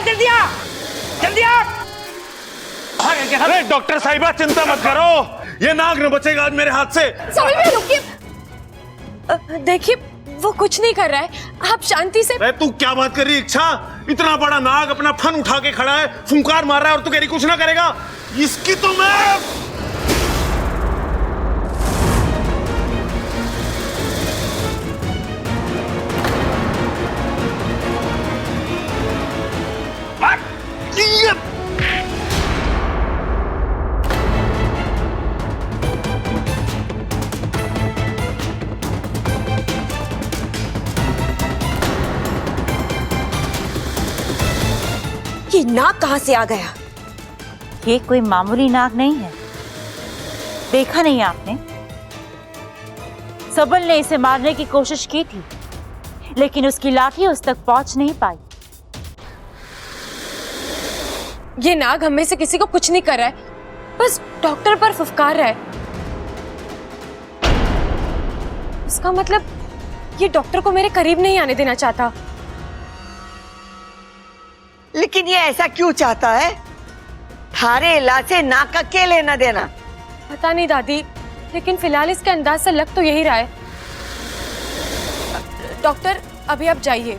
जल्दी आ, जल्दी आ। अरे डॉक्टर साहिबा चिंता मत करो, ये नाग न बचेगा आज मेरे हाथ से। समझ में रुकिए, देखिए वो कुछ नहीं कर रहा है, आप शांति से। अरे तू क्या बात कर रही इच्छा? इतना बड़ा नाग अपना फन उठा के खड़ा है, फुंकार मार रहा है और तू कह रही कुछ ना करेगा? इसकी तो मैं ये नाग कहां से आ गया? ये कोई मामूली नाग नहीं है। देखा नहीं आपने? सबल ने इसे मारने की कोशिश की थी, लेकिन उसकी लाठी उस तक पहुंच नहीं पाई। ये नाग हम में से किसी को कुछ नहीं कर रहा है, बस डॉक्टर पर फुफकार रहा है। इसका मतलब ये डॉक्टर को मेरे करीब नहीं आने देना चाहता। लेकिन ये ऐसा क्यों चाहता है? थारे इलाज से नाक का क्या लेना देना? पता नहीं दादी, लेकिन फिलहाल इसके अंदाज से लग तो यही रहा है। डॉक्टर अभी आप जाइए,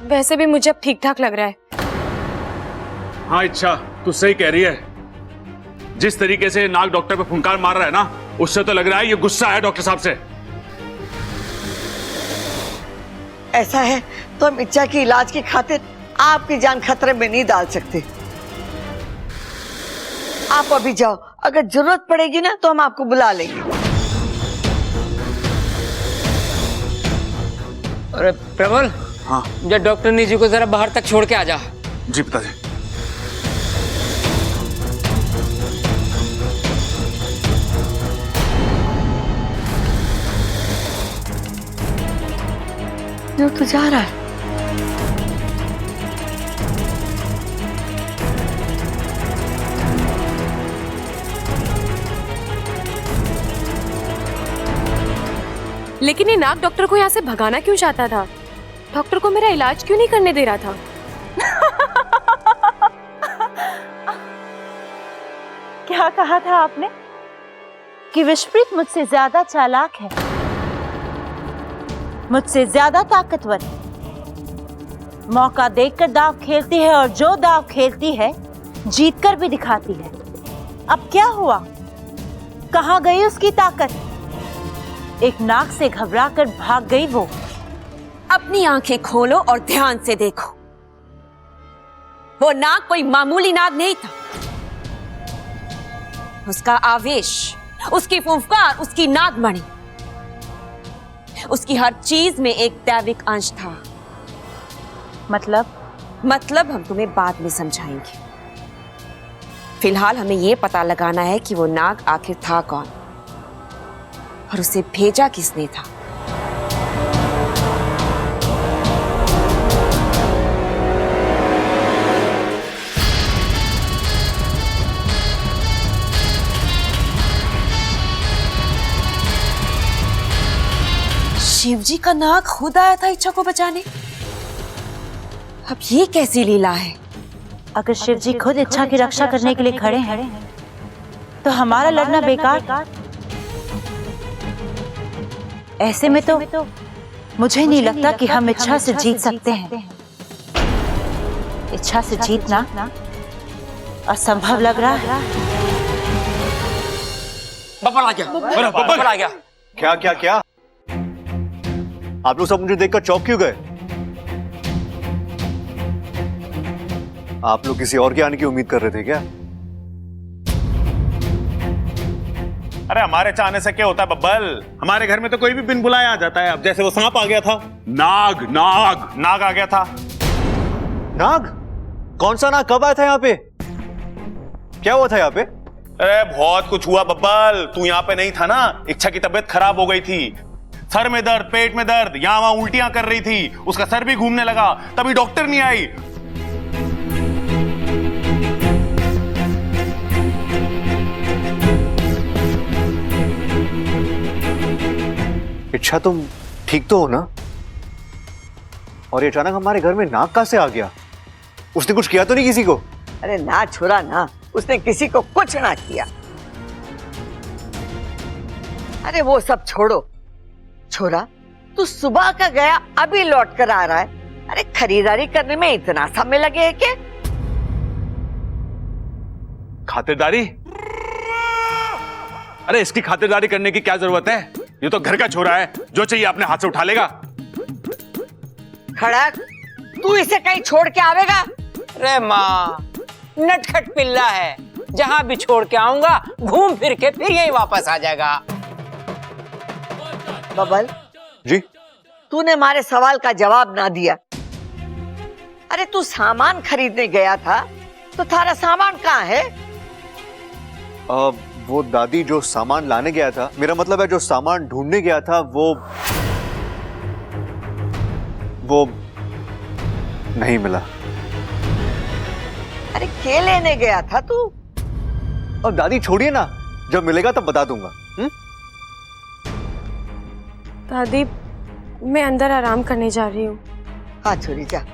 वैसे भी मुझे अब ठीक ठाक लग रहा है। हाँ इच्छा, तू सही कह रही है। जिस तरीके से नाग डॉक्टर पे फुंकार मार रहा है ना, उससे तो लग रहा है ये गुस्सा है डॉक्टर साहब से। ऐसा है तो हम इच्छा की इलाज की खातिर आपकी जान खतरे में नहीं डाल सकते। आप अभी जाओ, अगर जरूरत पड़ेगी ना तो हम आपको बुला लेंगे। अरे प्रबल, हाँ जब डॉक्टर नीजू को जरा बाहर तक छोड़ के आ जा। जी पिताजी। तो जा रहा है। लेकिन ये नाग डॉक्टर को यहाँ से भगाना क्यों चाहता था? डॉक्टर को मेरा इलाज क्यों नहीं करने दे रहा था? क्या कहा था आपने? कि विश्वप्रीत मुझसे ज्यादा चालाक है, मुझसे ज्यादा ताकतवर है, मौका देखकर दांव खेलती है और जो दांव खेलती है जीतकर भी दिखाती है। अब क्या हुआ? कहां गई उसकी ताकत? एक नाग से घबराकर भाग गई वो। अपनी आंखें खोलो और ध्यान से देखो, वो नाग कोई मामूली नाग नहीं था। उसका आवेश, उसकी फुफकार, उसकी नागमणि, उसकी हर चीज में एक दैविक अंश था। मतलब हम तुम्हें बाद में समझाएंगे। फिलहाल हमें यह पता लगाना है कि वो नाग आखिर था कौन और उसे भेजा किसने था। शिवजी का नाग खुद आया था इच्छा को बचाने। अब ये कैसी लीला है? अगर शिव जी खुद इच्छा की रक्षा करने के लिए खड़े हैं तो हमारा लड़ना बेकार। ऐसे में तो मुझे नहीं लगता कि हम इच्छा से जीत सकते हैं। इच्छा से जीतना असंभव लग रहा है। बब्बर आ गया, बब्बर आ गया। क्या क्या क्या? आप लोग सब मुझे देखकर चौंक क्यों गए? आप लोग किसी और के आने की उम्मीद कर रहे थे क्या? अरे हमारे चाहने से क्या होता है बब्बल? हमारे घर में तो कोई भी बिन बुलाए आ जाता है। अब जैसे वो सांप आ गया था, नाग नाग नाग आ गया था। नाग? कौन सा नाग? कब आया था यहाँ पे? क्या हुआ था यहाँ पे? अरे बहुत कुछ हुआ बब्बल, तू यहाँ पे नहीं था ना। इच्छा की तबीयत खराब हो गई थी, सर में दर्द, पेट में दर्द, यहाँ वहां उल्टियां कर रही थी, उसका सर भी घूमने लगा, तभी डॉक्टर नहीं आई। इच्छा तुम ठीक तो हो ना? और ये अचानक हमारे घर में नाग कहां से आ गया? उसने कुछ किया तो नहीं किसी को? अरे ना छोरा ना, उसने किसी को कुछ ना किया। अरे वो सब छोड़ो, छोरा तू सुबह का गया अभी लौट कर आ रहा है। अरे खरीदारी करने में इतना समय लगे है क्या? खातिरदारी? अरे इसकी खातिरदारी करने की क्या जरूरत है? ये तो घर का छोरा है, जो चाहिए अपने हाथ से उठा लेगा। खड़क, तू इसे कहीं छोड़ के आवेगा? अरे माँ, नटखट पिल्ला है, जहाँ भी छोड़ के आऊंगा घूम फिर के फिर यही वापस आ जाएगा। बबल जी? तूने हमारे सवाल का जवाब ना दिया। अरे तू सामान खरीदने गया था, तो थारा सामान कहाँ है? वो दादी जो सामान लाने गया था, मेरा मतलब है जो सामान ढूंढने गया था वो नहीं मिला। अरे क्या लेने गया था तू? और दादी छोड़िए ना, जब मिलेगा तब बता दूंगा। दादी, मैं अंदर आराम करने जा रही हूँ। हाँ छोरी जा।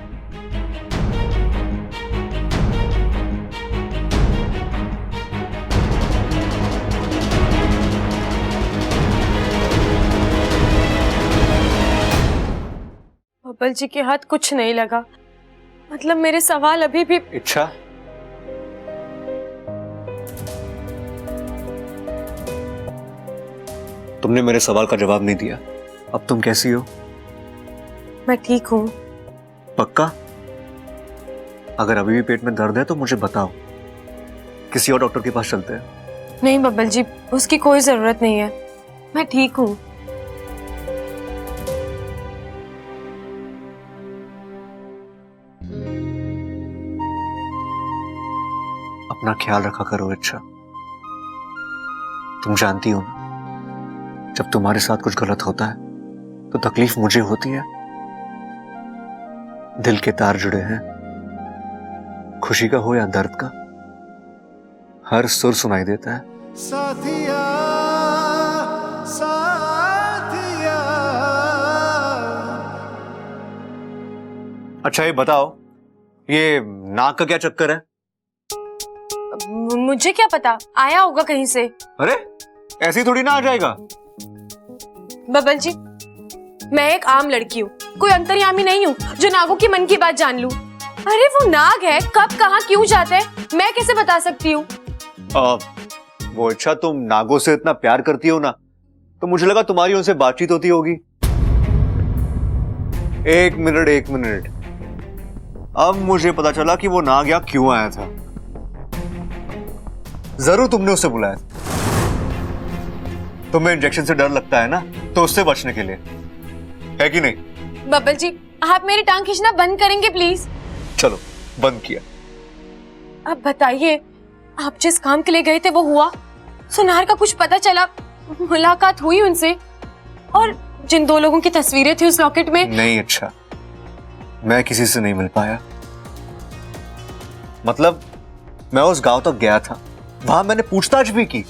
बबल जी के हाथ कुछ नहीं लगा, मतलब मेरे सवाल अभी भी। इच्छा, तुमने मेरे सवाल का जवाब नहीं दिया। अब तुम कैसी हो? मैं ठीक हूँ। पक्का? अगर अभी भी पेट में दर्द है तो मुझे बताओ, किसी और डॉक्टर के पास चलते हैं। नहीं बबल जी, उसकी कोई जरूरत नहीं है, मैं ठीक हूँ। अपना ख्याल रखा करो इच्छा। तुम जानती हो ना, जब तुम्हारे साथ कुछ गलत होता है तो तकलीफ मुझे होती है। दिल के तार जुड़े हैं, खुशी का हो या दर्द का, हर सुर सुनाई देता है। साथिया, साथिया। अच्छा ये बताओ, ये नाक का क्या चक्कर है? मुझे क्या पता, आया होगा कहीं से। अरे ऐसे ही थोड़ी ना आ जाएगा। बबल जी, मैं एक आम लड़की हूँ, कोई अंतर्यामी नहीं हूँ जो नागों की मन की बात जान लूं। अरे वो नाग है, कब कहाँ क्यों जाते हैं मैं कैसे बता सकती हूँ? वो अच्छा, तुम नागों से इतना प्यार करती हो ना, तो मुझे लगा तुम्हारी उनसे बातचीत होती होगी। एक मिनट, अब मुझे पता चला कि वो नाग यहाँ क्यों आया था। जरूर तुमने उसे बुलाया। तुम्हें इंजेक्शन से डर लगता है ना, तो उससे बचने के लिए, है कि नहीं? बबल जी, आप मेरी टांग खींचना बंद करेंगे प्लीज? चलो, बंद किया। अब बताइए, आप जिस काम के लिए गए थे वो हुआ? सुनार का कुछ पता चला? मुलाकात हुई उनसे? और जिन दो लोगों की तस्वीरें थी उस लॉकेट में? नहीं अच्छा, मैं किसी से नहीं मिल पाया। मतलब मैं उस गांव तक गया था, वहां मैंने पूछताछ भी की।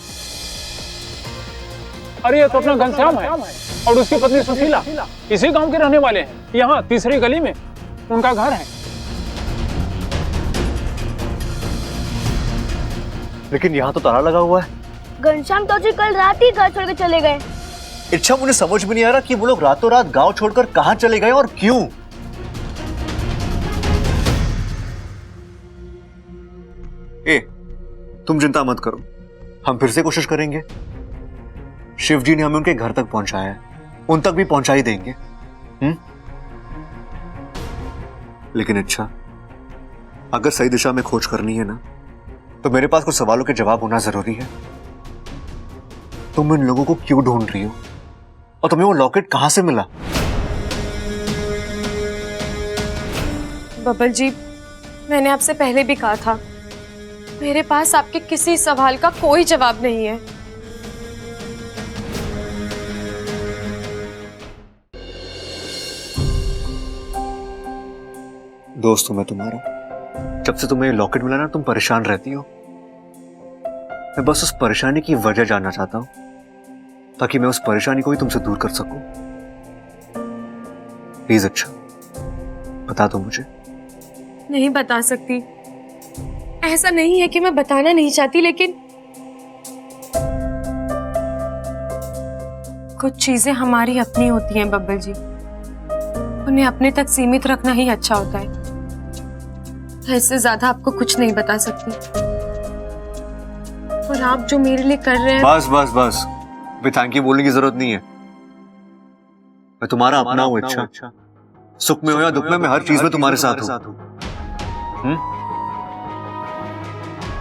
अरे ये तो अपना घनश्याम है और उसकी पत्नी सुशीला, इसी गांव के रहने वाले हैं। यहाँ तीसरी गली में उनका घर है। लेकिन यहाँ तो ताला लगा हुआ है। घनश्याम तो जी कल रात ही घर छोड़ के चले गए। अच्छा, मुझे समझ में नहीं आ रहा कि वो लोग रातों रात गांव छोड़कर कहां चले गए और क्यों। तुम चिंता मत करो, हम फिर से कोशिश करेंगे। शिव जी ने हमें उनके घर तक पहुंचाया है, उन तक भी पहुंचा ही देंगे। लेकिन अच्छा, अगर सही दिशा में खोज करनी है ना, तो मेरे पास कुछ सवालों के जवाब होना जरूरी है। तुम इन लोगों को क्यों ढूंढ रही हो, और तुम्हें वो लॉकेट कहां से मिला? बबल जी, मैंने आपसे पहले भी कहा था, मेरे पास आपके किसी सवाल का कोई जवाब नहीं है। दोस्त हूं मैं तुम्हारा। जब से तुम्हें लॉकेट मिला ना, तुम परेशान रहती हो। मैं बस उस परेशानी की वजह जानना चाहता हूं, ताकि मैं उस परेशानी को ही तुमसे दूर कर सकूं। प्लीज अच्छा, बता दो मुझे, नहीं बता सकती। ऐसा नहीं है कि मैं बताना नहीं चाहती, लेकिन कुछ चीजें हमारी अपनी होती हैं बब्बल जी, उन्हें अपने तक सीमित रखना ही अच्छा होता है। इससे ज्यादा आपको कुछ नहीं बता सकती। और आप जो मेरे लिए कर रहे हैं। बस बस बस, अभी थैंक यू बोलने की जरूरत नहीं है। मैं तुम्हारा अपना हूँ इच्छा। सुख में हो या दुख में, मैं हर चीज में तुम्हारे साथ हूँ।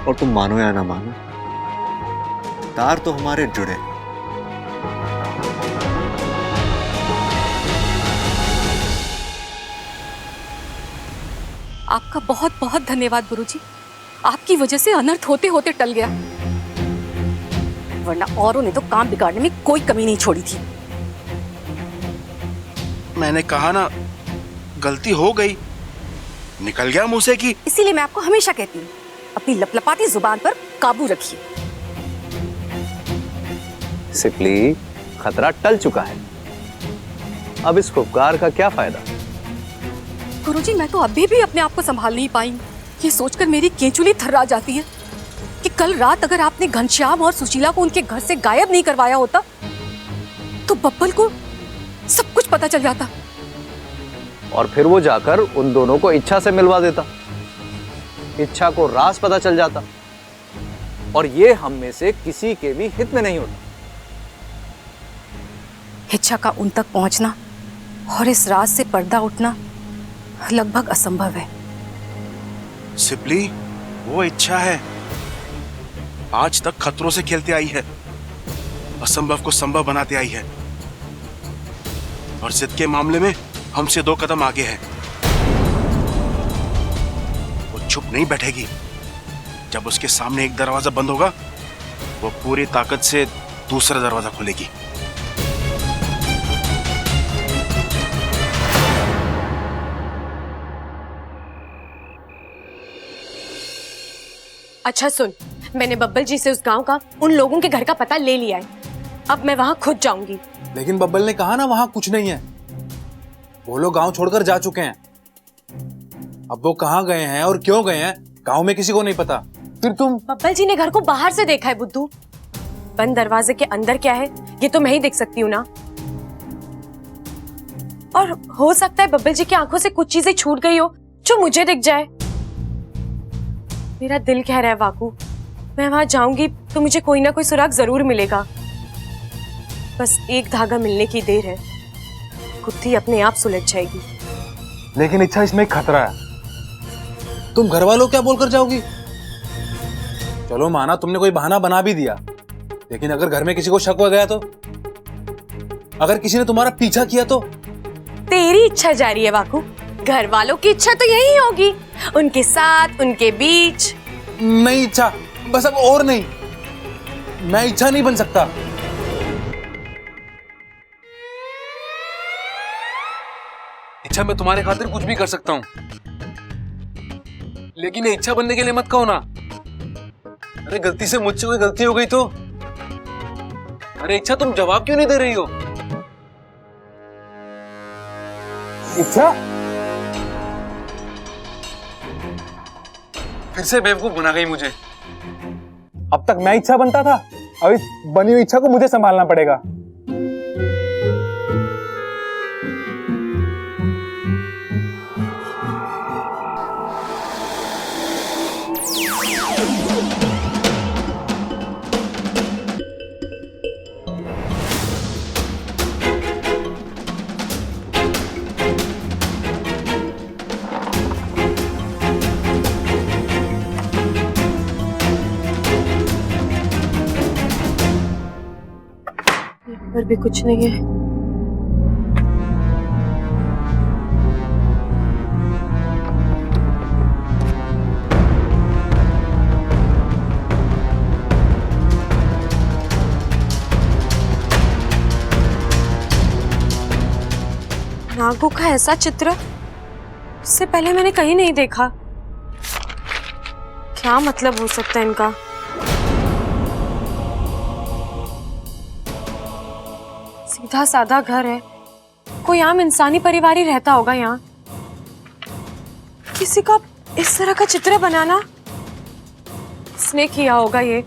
और तुम मानो या ना मानो, तार तो हमारे जुड़े। आपका बहुत बहुत धन्यवाद गुरुजी, आपकी वजह से अनर्थ होते होते टल गया, वरना औरों ने तो काम बिगाड़ने में कोई कमी नहीं छोड़ी थी। मैंने कहा ना, गलती हो गई, निकल गया मुंह से कि। इसीलिए मैं आपको हमेशा कहती हूँ, अपनी लपलपाती जुबान पर काबू रखिए। सिपली, खतरा टल चुका है, अब इस उपकार का क्या फायदा? गुरुजी, मैं तो अभी भी अपने आप को संभाल नहीं पाई। ये सोचकर मेरी केंचुली थर्रा जाती है कि कल रात अगर आपने घनश्याम और सुशीला को उनके घर से गायब नहीं करवाया होता तो बब्बल को सब कुछ पता चल जाता, और फिर वो जाकर उन दोनों को इच्छा से मिलवा देता, इच्छा को राज पता चल जाता, और ये हम में से किसी के भी हित में नहीं होता। इच्छा का उन तक पहुंचना और इस राज से पर्दा उठना लगभग असंभव है। सिपली, वो इच्छा है, आज तक खतरों से खेलते आई है, असंभव को संभव बनाते आई है, और जिद के मामले में हमसे 2 कदम आगे है। वो चुप नहीं बैठेगी। जब उसके सामने एक दरवाजा बंद होगा, वो पूरी ताकत से दूसरा दरवाजा खोलेगी। अच्छा सुन, मैंने बब्बल जी से उस गांव का, उन लोगों के घर का पता ले लिया है। अब मैं वहां खुद जाऊंगी। लेकिन बब्बल ने कहा ना वहां कुछ नहीं है। वो लोग गांव छोड़कर जा चुके हैं। अब वो कहां गए हैं और क्यों गए हैं, गांव में किसी को नहीं पता। फिर तुम। बब्बल जी ने घर को बाहर से देखा है बुद्धू, बंद दरवाजे के अंदर क्या है ये तो मैं ही देख सकती हूँ ना। और हो सकता है बब्बल जी की आंखों से कुछ चीजें छूट गई हो जो मुझे दिख जाए। मेरा दिल कह रहा है वाकू, मैं वहां जाऊंगी तो मुझे कोई ना कोई सुराग जरूर मिलेगा। बस एक धागा मिलने की देर है, गुत्थी अपने आप सुलझ जाएगी। लेकिन इच्छा, इसमें एक खतरा है। तुम घर वालों क्या बोलकर जाओगी? चलो माना तुमने कोई बहाना बना भी दिया, लेकिन अगर घर में किसी को शक हो गया तो, अगर किसी ने तुम्हारा पीछा किया तो? तेरी इच्छा जारी है वाकू, घर वालों की इच्छा तो यही होगी, उनके साथ, उनके बीच। नहीं इच्छा, बस अब और नहीं। मैं इच्छा नहीं बन सकता। इच्छा, मैं तुम्हारे खातिर कुछ भी कर सकता हूं, लेकिन ये इच्छा बनने के लिए मत कहो ना। अरे गलती से मुझसे कोई गलती हो गई तो? अरे इच्छा, तुम जवाब क्यों नहीं दे रही हो? इच्छा, फिर से बेवकूफ बना गई मुझे। अब तक मैं इच्छा बनता था, अब इस बनी हुई इच्छा को मुझे संभालना पड़ेगा। पर भी कुछ नहीं है। नागों का ऐसा चित्र इससे पहले मैंने कहीं नहीं देखा। क्या मतलब हो सकता है इनका? सीधा साधा घर है, कोई आम इंसानी परिवार ही रहता होगा यहाँ। किसी का इस तरह का चित्र बनाना इसने किया होगा ये,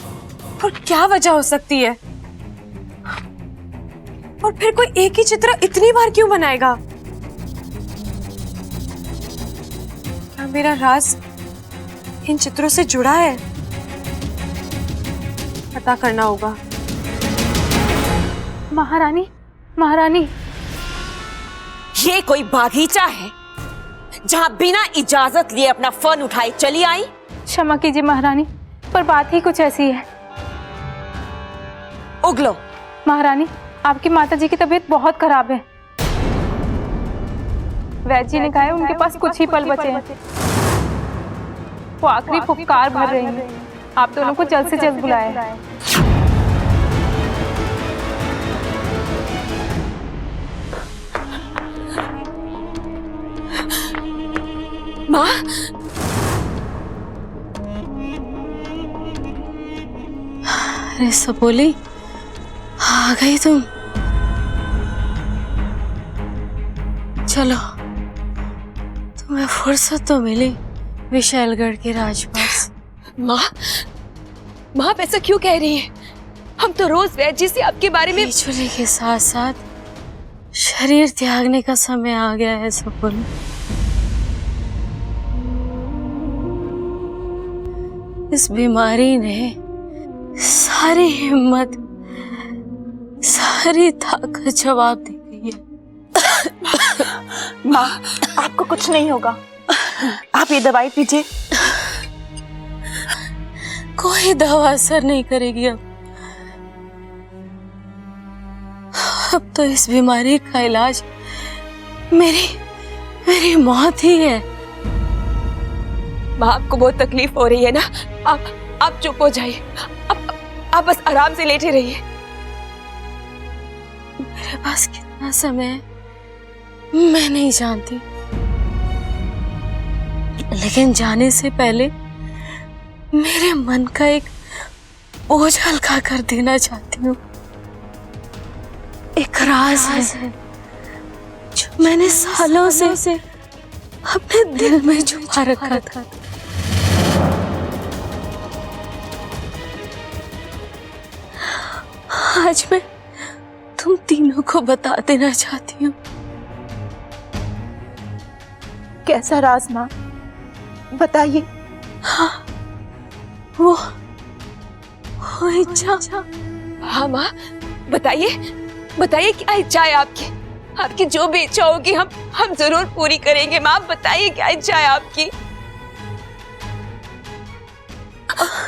और क्या वजह हो सकती है? और फिर कोई एक ही चित्र इतनी बार क्यों बनाएगा? क्या मेरा राज इन चित्रों से जुड़ा है? पता करना होगा। महारानी, महारानी, ये कोई बागीचा है जहां बिना इजाजत लिए अपना फन उठाए चली आई? क्षमा कीजिए महारानी, पर बात ही कुछ ऐसी है। उगलो। महारानी, आपकी माताजी की तबीयत बहुत खराब है। वैद्य जी ने कहा है उनके पास कुछ ही पल बचे हैं। वो आखिरी फुफकार भर रही हैं। आप दोनों को जल्द से जल्द बुलाया। माँ, अरे सपोली, आ गई तुम। चलो, तुम्हें फुर्सत तो मिली विशालगढ़ के राजपास। माँ, माँ आप ऐसा क्यों कह रही हैं? हम तो रोज वैद्य जी से आपके बारे में। केचुली के साथ साथ शरीर त्यागने का समय आ गया है सपोली। इस बीमारी ने सारी हिम्मत, सारी ताकत जवाब दे गई है। माँ, आपको कुछ नहीं होगा। आप ये दवाई पीजिए। कोई दवा असर नहीं करेगी अब तो इस बीमारी का इलाज मेरी मौत ही है। माँ, आपको बहुत तकलीफ हो रही है ना? आप चुप हो जाइए। आप बस आराम से लेटे रहिए। मेरे पास कितना समय है मैं नहीं जानती, लेकिन जाने से पहले मेरे मन का एक बोझ हल्का कर देना चाहती हूँ। एक राज है जो मैंने सालों से अपने दिल में छुपा रखा था। आज मैं तुम तीनों को बता देना चाहती हूँ। कैसा राज माँ? बताइए। हाँ, वो इच्छा। हाँ माँ, बताइए, बताइए क्या इच्छा है आपकी? आपकी जो भी इच्छा होगी हम जरूर पूरी करेंगे। माँ, बताइए क्या इच्छा है आपकी?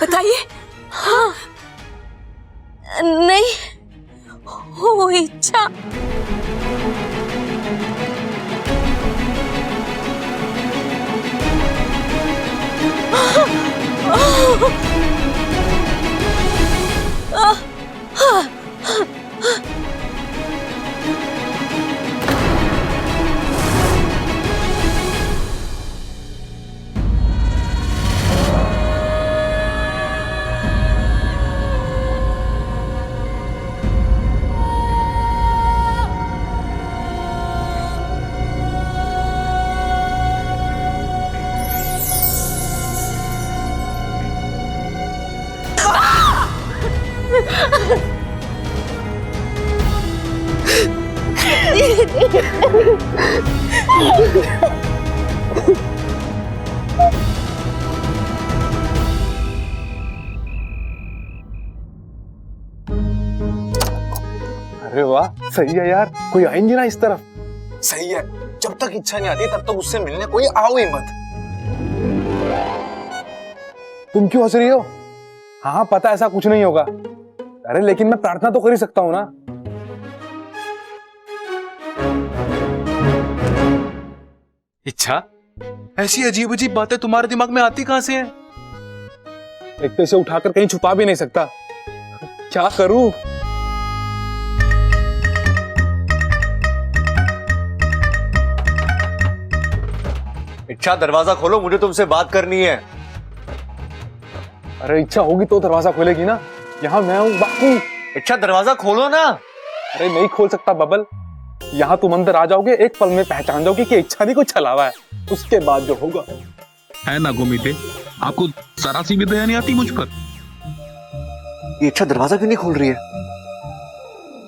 बताइए। हाँ, नहीं, वो इच्छा अरे वाह, सही है यार। कोई आएंगे ना इस तरफ। सही है, जब तक इच्छा नहीं आती तब तक उससे मिलने कोई आओ ही मत। तुम क्यों हंस रही हो? हाँ पता, ऐसा कुछ नहीं होगा। अरे लेकिन मैं प्रार्थना तो कर ही सकता हूँ ना। इच्छा, ऐसी अजीब अजीब बातें तुम्हारे दिमाग में आती कहां से हैं? एक तो इसे उठाकर कहीं छुपा भी नहीं सकता। क्या करूं? इच्छा, दरवाजा खोलो, मुझे तुमसे बात करनी है। अरे इच्छा होगी तो दरवाजा खोलेगी ना। यहाँ मैं हूँ बाकी। इच्छा, दरवाजा खोलो ना। अरे नहीं खोल सकता बबल। यहाँ तुम अंदर आ जाओगे, एक पल में पहचान जाओगे कि इच्छा नहीं कुछ छलावा है। उसके बाद जो होगा है ना गोमीते, आपको जरा सी भी दया नहीं आती मुझ पर? ये इच्छा दरवाजा क्यों नहीं खोल रही है?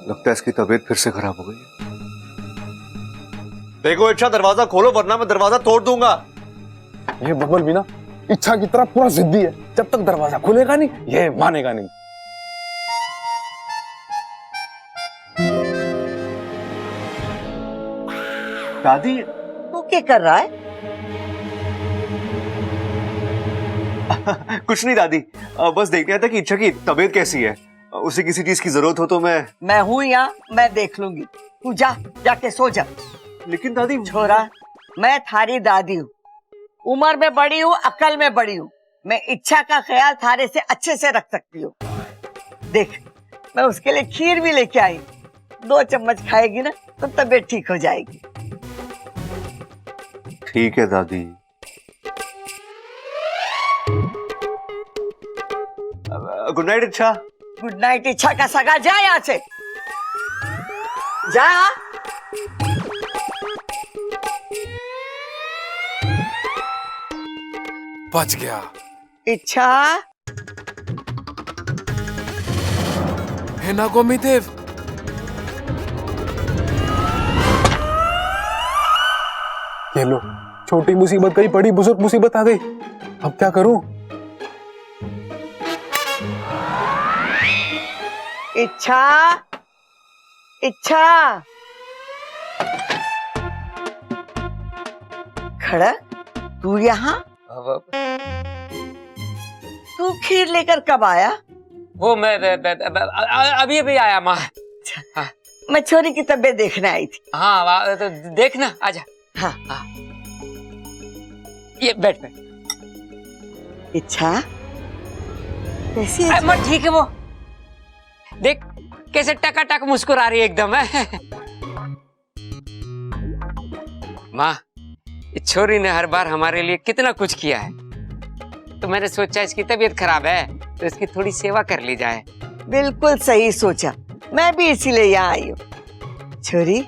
लगता है इसकी तबीयत फिर से खराब हो गई है। देखो इच्छा, दरवाजा खोलो वरना मैं दरवाजा तोड़ दूंगा। ये बबल भी ना इच्छा की तरह पूरा जिद्दी है। जब तक दरवाजा खुलेगा नहीं ये मानेगा नहीं। दादी तू क्या कर रहा है? कुछ नहीं दादी, बस देखने आया था कि इच्छा की तबीयत कैसी है। उसे किसी चीज की जरूरत हो तो मैं हूं यहाँ, मैं देख लूंगी। तू जाके सो जा। लेकिन दादी छोरा, मैं थारी दादी हूँ, उम्र में बड़ी हूँ, अकल में बड़ी हूँ। मैं इच्छा का ख्याल थारे से अच्छे से रख सकती हूँ। देख, मैं उसके लिए खीर भी लेके आई। 2 चम्मच खाएगी ना तो तबीयत ठीक हो जाएगी। ठीक है दादी। गुड नाइट इच्छा। गुड नाइट इच्छा का सगा, जा यहाँ से जा। बच गया। इच्छा है ना गोमीदेव? ये लो, छोटी मुसीबत गई, बड़ी बुजुर्ग मुसीबत आ गई। अब क्या करूं? इच्छा, इच्छा खड़ा, तू यहाँ? तू खीर लेकर कब आया? वो मैं अभी अभी आया माँ। मैं छोरी की तबीयत देखने आई थी। हाँ तो देखना, आजा। हाँ हाँ, ये बैठ। इच्छा कैसी है? मैं ठीक है। वो देख कैसे टकाटक मुस्कुरा रही है एकदम है। माँ, इस छोरी ने हर बार हमारे लिए कितना कुछ किया है, तो मैंने सोचा इसकी तबीयत खराब है तो इसकी थोड़ी सेवा कर ली जाए। बिल्कुल सही सोचा, मैं भी इसीलिए यहाँ आई हूँ। छोरी,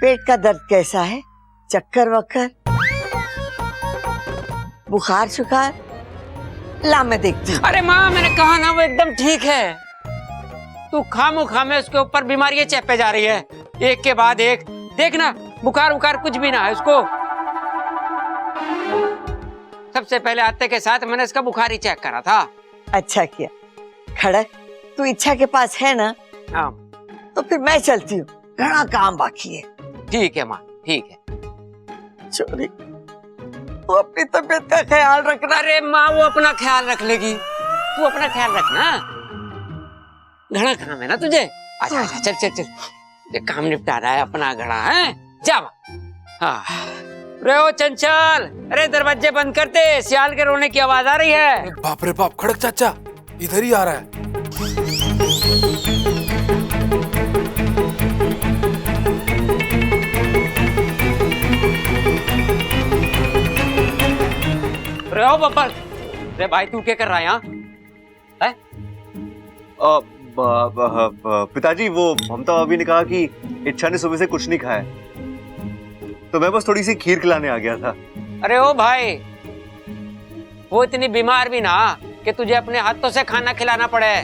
पेट का दर्द कैसा है? चक्कर वक्कर, बुखार शुखार? ला मैं देखती हूँ। अरे माँ, मैंने कहा ना वो एकदम ठीक है। तू खामोखा में उसके ऊपर बीमारियां चेपे जा रही है, एक के बाद एक। देखना, बुखार उखार कुछ भी ना है उसको। सबसे पहले आते के साथ मैंने इसका बुखार ही चेक करा था। अच्छा किया। खड़क, तू इच्छा के पास है ना? हाँ। तो फिर मैं चलती हूँ, घना काम बाकी है। ठीक है माँ, ठीक है। छोरी, तू अपनी तबीयत का ख्याल रखना। अरे माँ, वो अपना ख्याल रख लेगी, तू अपना ख्याल रखना। घना काम है ना तुझे। आजा आजा, चल चल चल, ये काम निपटाना है अपना घड़ा है। जा। हाँ, रहो चंचल, अरे दरवाजे बंद करते, सियाल के रोने की आवाज आ रही है। बाप रे बाप, खड़क चाचा इधर ही आ रहा है। रहो बब्बर। अरे भाई, तू क्या कर रहा है यहाँ? पिताजी, वो ममता भाभी ने कहा कि इच्छा ने सुबह से कुछ नहीं खाया, तो मैं बस थोड़ी सी खीर खिलाने आ गया था। अरे ओ भाई, वो इतनी बीमार भी ना कि तुझे अपने हाथों से खाना खिलाना पड़े।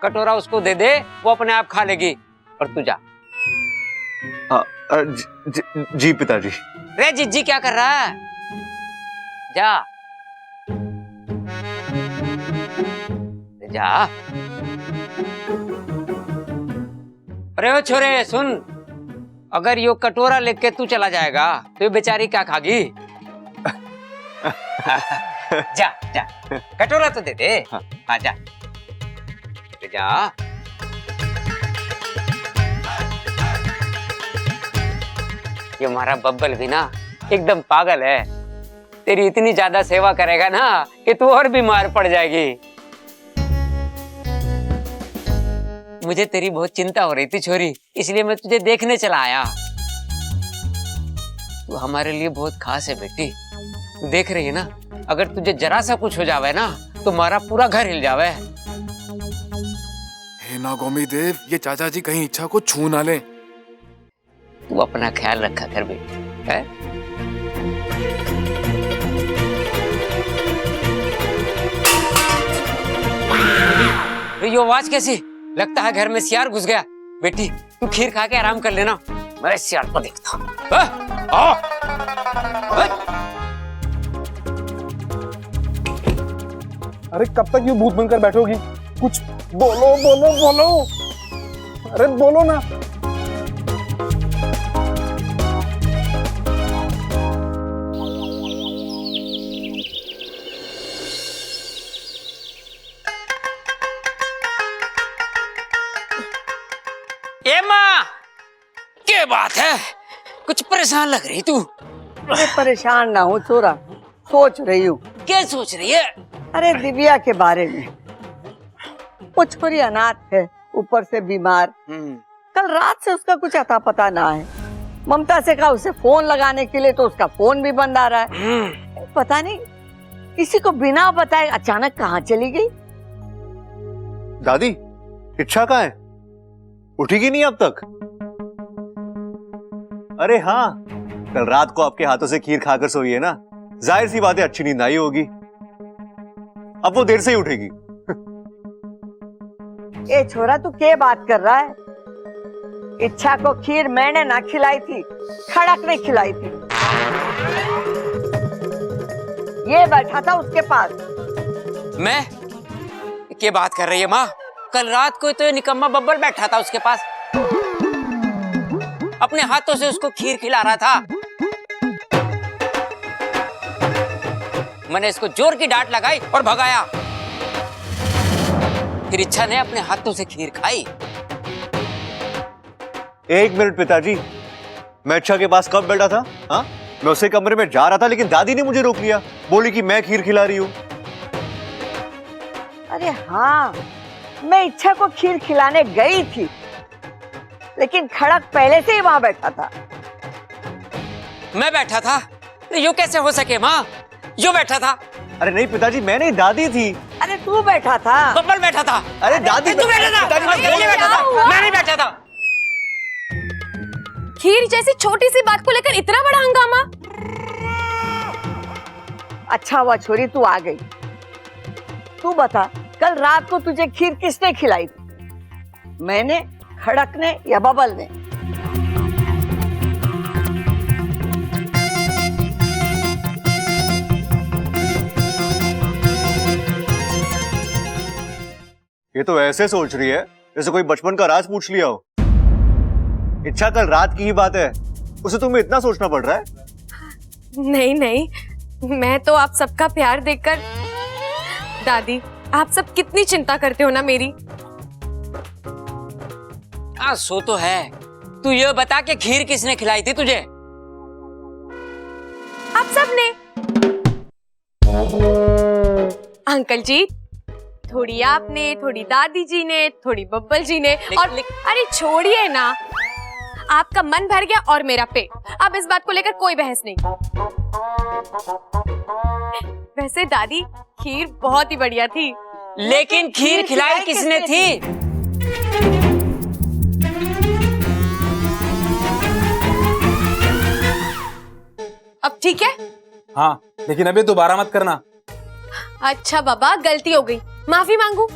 कटोरा उसको दे दे, वो अपने आप खा लेगी, और तू जा। जी पिताजी। रे जिज्जी, क्या कर रहा है? जा जा। अरे ओ छोरे सुन, अगर यो कटोरा लेके तू चला जाएगा तो ये बेचारी क्या खागी? जा जा, कटोरा तो दे दे। हाँ जा जा। ये हमारा बब्बल भी ना एकदम पागल है, तेरी इतनी ज्यादा सेवा करेगा ना कि तू और बीमार पड़ जाएगी। मुझे तेरी बहुत चिंता हो रही थी छोरी, इसलिए मैं तुझे देखने चला आया। तू हमारे लिए बहुत खास है बेटी। तू देख रही है ना, अगर तुझे जरा सा कुछ हो जावे ना तो हमारा पूरा घर हिल जावे। हे ना गोमीदेव, ये चाचा जी कहीं इच्छा को छू ना ले। तू अपना ख्याल रखा कर बेटी। है? ये आवाज कैसी? लगता है घर में सियार घुस गया। बेटी तू खीर खा के आराम कर लेना, मैं सियार को देखता हूँ। अरे कब तक यूं भूत बनकर बैठोगी? कुछ बोलो बोलो बोलो, अरे बोलो ना। ए माँ, क्या बात है? कुछ परेशान लग रही तू। अरे परेशान ना हो छोरा, सोच रही हूँ। क्या सोच रही है? अरे दिव्या के बारे में। वो छोरी अनाथ है, ऊपर से बीमार। कल रात से उसका कुछ अता पता ना है। ममता से कहा उसे फोन लगाने के लिए, तो उसका फोन भी बंद आ रहा है। पता नहीं किसी को बिना बताए अचानक कहाँ चली गई। दादी, इच्छा कहाँ है? उठेगी नहीं अब तक? अरे हाँ, कल रात को आपके हाथों से खीर खाकर सोई है ना, जाहिर सी बात है अच्छी नींद आई होगी। अब वो देर से ही उठेगी। ए छोरा, तू क्या बात कर रहा है? इच्छा को खीर मैंने ना खिलाई थी, खड़क ने खिलाई थी। ये बैठा था उसके पास। मैं? क्या बात कर रही है माँ? कल रात को तो ये निकम्मा बब्बर बैठा था उसके पास, अपने हाथों से उसको खीर खिला रहा था। मैंने इसको जोर की डांट लगाई और भगाया। फिर इच्छा ने अपने हाथों से खीर खाई। एक मिनट पिताजी, मैं इच्छा के पास कब बैठा था? हाँ, मैं उसे कमरे में जा रहा था, लेकिन दादी ने मुझे रोक लिया, बोली कि मैं खीर खिला रही हूँ। अरे हाँ, मैं इच्छा को खीर खिलाने गई थी, लेकिन खड़क पहले से ही वहां बैठा था। मैं बैठा था? यो कैसे हो सके माँ? यो बैठा था। अरे नहीं पिताजी, मैं नहीं, दादी थी। अरे तू बैठा था। बब्बर बैठा था। अरे दादी, तू बैठा था। मैं बैठा था। मैं नहीं बैठा था। खीर जैसी छोटी सी बात को लेकर इतना बड़ा हंगामा? अच्छा हुआ छोरी तू आ गई। तू बता, कल रात को तुझे खीर किसने खिलाई थी? मैंने, खड़क ने या बबल ने? ये तो ऐसे सोच रही है जैसे कोई बचपन का राज पूछ लिया हो। इच्छा कल रात की ही बात है, उसे तुम्हें इतना सोचना पड़ रहा है? नहीं नहीं, मैं तो आप सबका प्यार देखकर। दादी, आप सब कितनी चिंता करते हो ना मेरी। हाँ सो तो है। तू ये बता कि खीर किसने खिलाई थी तुझे? आप सब ने। अंकल जी, थोड़ी आपने, थोड़ी दादी जी ने, थोड़ी बब्बल जी ने, और अरे छोड़िए ना, आपका मन भर गया और मेरा पेट। अब इस बात को लेकर कोई बहस नहीं। वैसे दादी, खीर बहुत ही बढ़िया थी। लेकिन खीर खिलाई किसने थी? अब ठीक है? हाँ, लेकिन अभी दोबारा मत करना। अच्छा बाबा, गलती हो गई, माफी मांगू?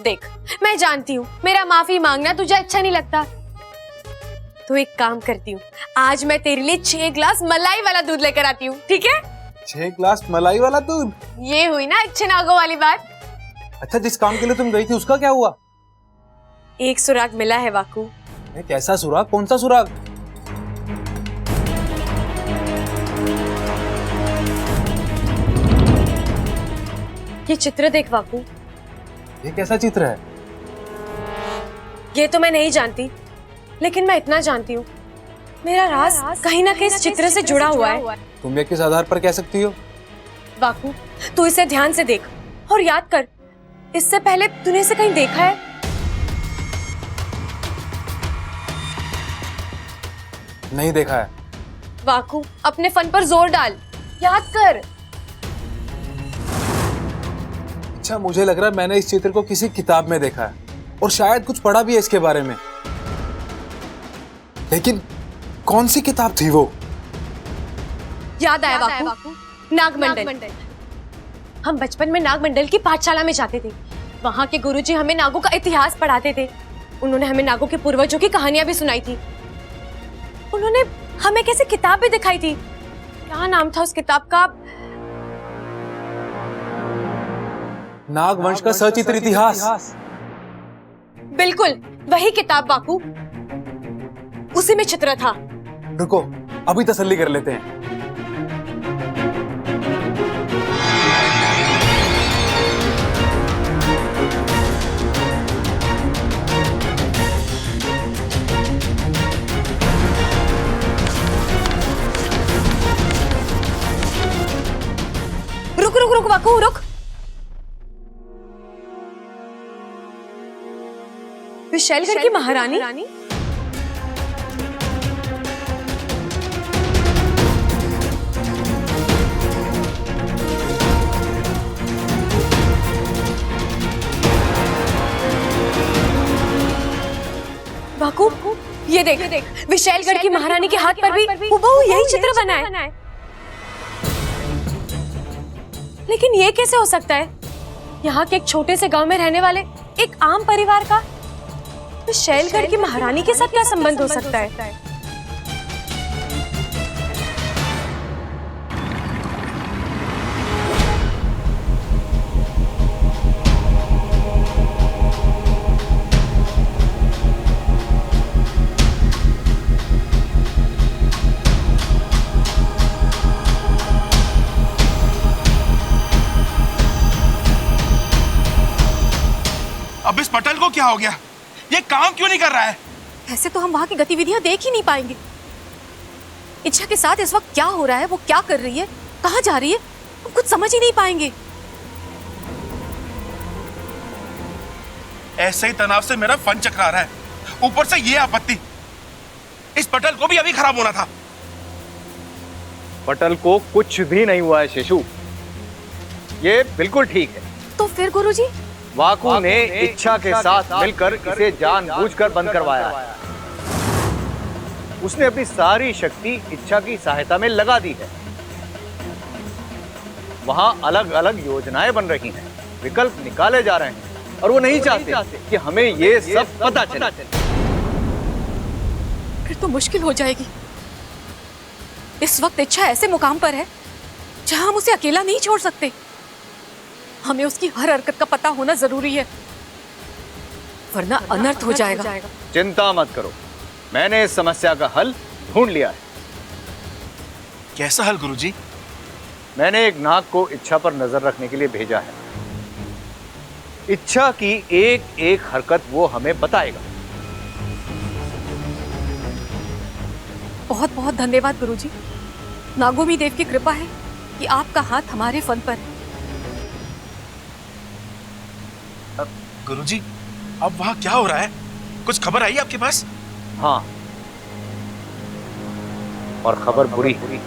देख, मैं जानती हूँ मेरा माफी मांगना तुझे अच्छा नहीं लगता, तो एक काम करती हूँ, आज मैं तेरे लिए 6 ग्लास मलाई वाला दूध लेकर आती हूँ, ठीक है? 6 ग्लास मलाई वाला दूध? ये हुई ना अच्छे नागों वाली बात। अच्छा, जिस काम के लिए तुम गई थी उसका क्या हुआ? एक सुराग मिला है वाकू। कैसा सुराग? कौन सा सुराग? ये चित्र देख वाकू। ये कैसा चित्र है? ये तो मैं नहीं जानती, लेकिन मैं इतना जानती हूँ, मेरा राज कहीं ना कहीं इस चित्र से जुड़ा हुआ है। तुम ये किस आधार पर कह सकती हो? वाकू, तू इसे ध्यान से देख और याद कर, इससे पहले तूने इसे कहीं देखा है? नहीं देखा है। वाकू, अपने फन पर जोर डाल, याद कर। अच्छा, मुझे लग रहा है मैंने इस चित्र को किसी किताब में देखा है और शायद कुछ पढ़ा भी है इसके बारे में, लेकिन कौन सी किताब थी वो? याद आया बापू, नागमंडल। हम बचपन में नागमंडल की पाठशाला में जाते थे। वहाँ के गुरुजी हमें नागों का इतिहास पढ़ाते थे। उन्होंने हमें नागों के पूर्वजों की कहानियां भी सुनाई थी। उन्होंने हमें कैसे किताब भी दिखाई थी। क्या नाम था उस किताब का? नागवंश का सचित्र इतिहास। बिल्कुल वही किताब बापू, उसी में चित्र था। रुको, अभी तसल्ली कर लेते हैं। रुक बापू, रुक। विशैलगढ़ की महारानी? बाकू, ये देख, विशैलगढ़ की महारानी के हाथ पर भी हूबहू यही चित्र बना है। लेकिन ये कैसे हो सकता है? यहाँ के एक छोटे से गांव में रहने वाले एक आम परिवार का विशैलगढ़ की महारानी के साथ क्या संबंध हो सकता है? अब इस पटल को क्या हो गया? ये काम क्यों नहीं कर रहा है? ऐसे तो हम वहाँ की गतिविधियां देख ही नहीं पाएंगे। इच्छा के साथ इस वक्त क्या हो रहा है, वो क्या कर रही है, कहाँ जा रही है, हम कुछ समझ ही नहीं पाएंगे। ऐसे ही तनाव से मेरा फन चकरा रहा है, ऊपर से ये आपत्ति। इस पटल को भी अभी खराब होना था। पटल को कुछ भी नहीं हुआ है शिशु, ये बिल्कुल ठीक है। तो फिर गुरुजी? वाकू ने इच्छा के साथ मिलकर इसे जानबूझकर बंद करवाया है। उसने अपनी सारी शक्ति इच्छा की सहायता में लगा दी है। वहां अलग अलग योजनाएं बन रही हैं, विकल्प निकाले जा रहे हैं, और वो नहीं चाहते कि हमें ये सब पता चले। फिर तो मुश्किल हो जाएगी। इस वक्त इच्छा ऐसे मुकाम पर है जहां हम उसे अकेला नहीं छोड़ सकते। हमें उसकी हर हरकत का पता होना जरूरी है, वरना अनर्थ हो जाएगा। चिंता मत करो, मैंने इस समस्या का हल ढूंढ लिया है। कैसा हल गुरुजी? मैंने एक नाग को इच्छा पर नजर रखने के लिए भेजा है। इच्छा की एक एक हरकत वो हमें बताएगा। बहुत बहुत धन्यवाद गुरुजी। नागोमी देव की कृपा है कि आपका हाथ हमारे फन पर है। गुरुजी, अब वहां क्या हो रहा है? कुछ खबर आई आपके पास? हाँ, और खबर बुरी है।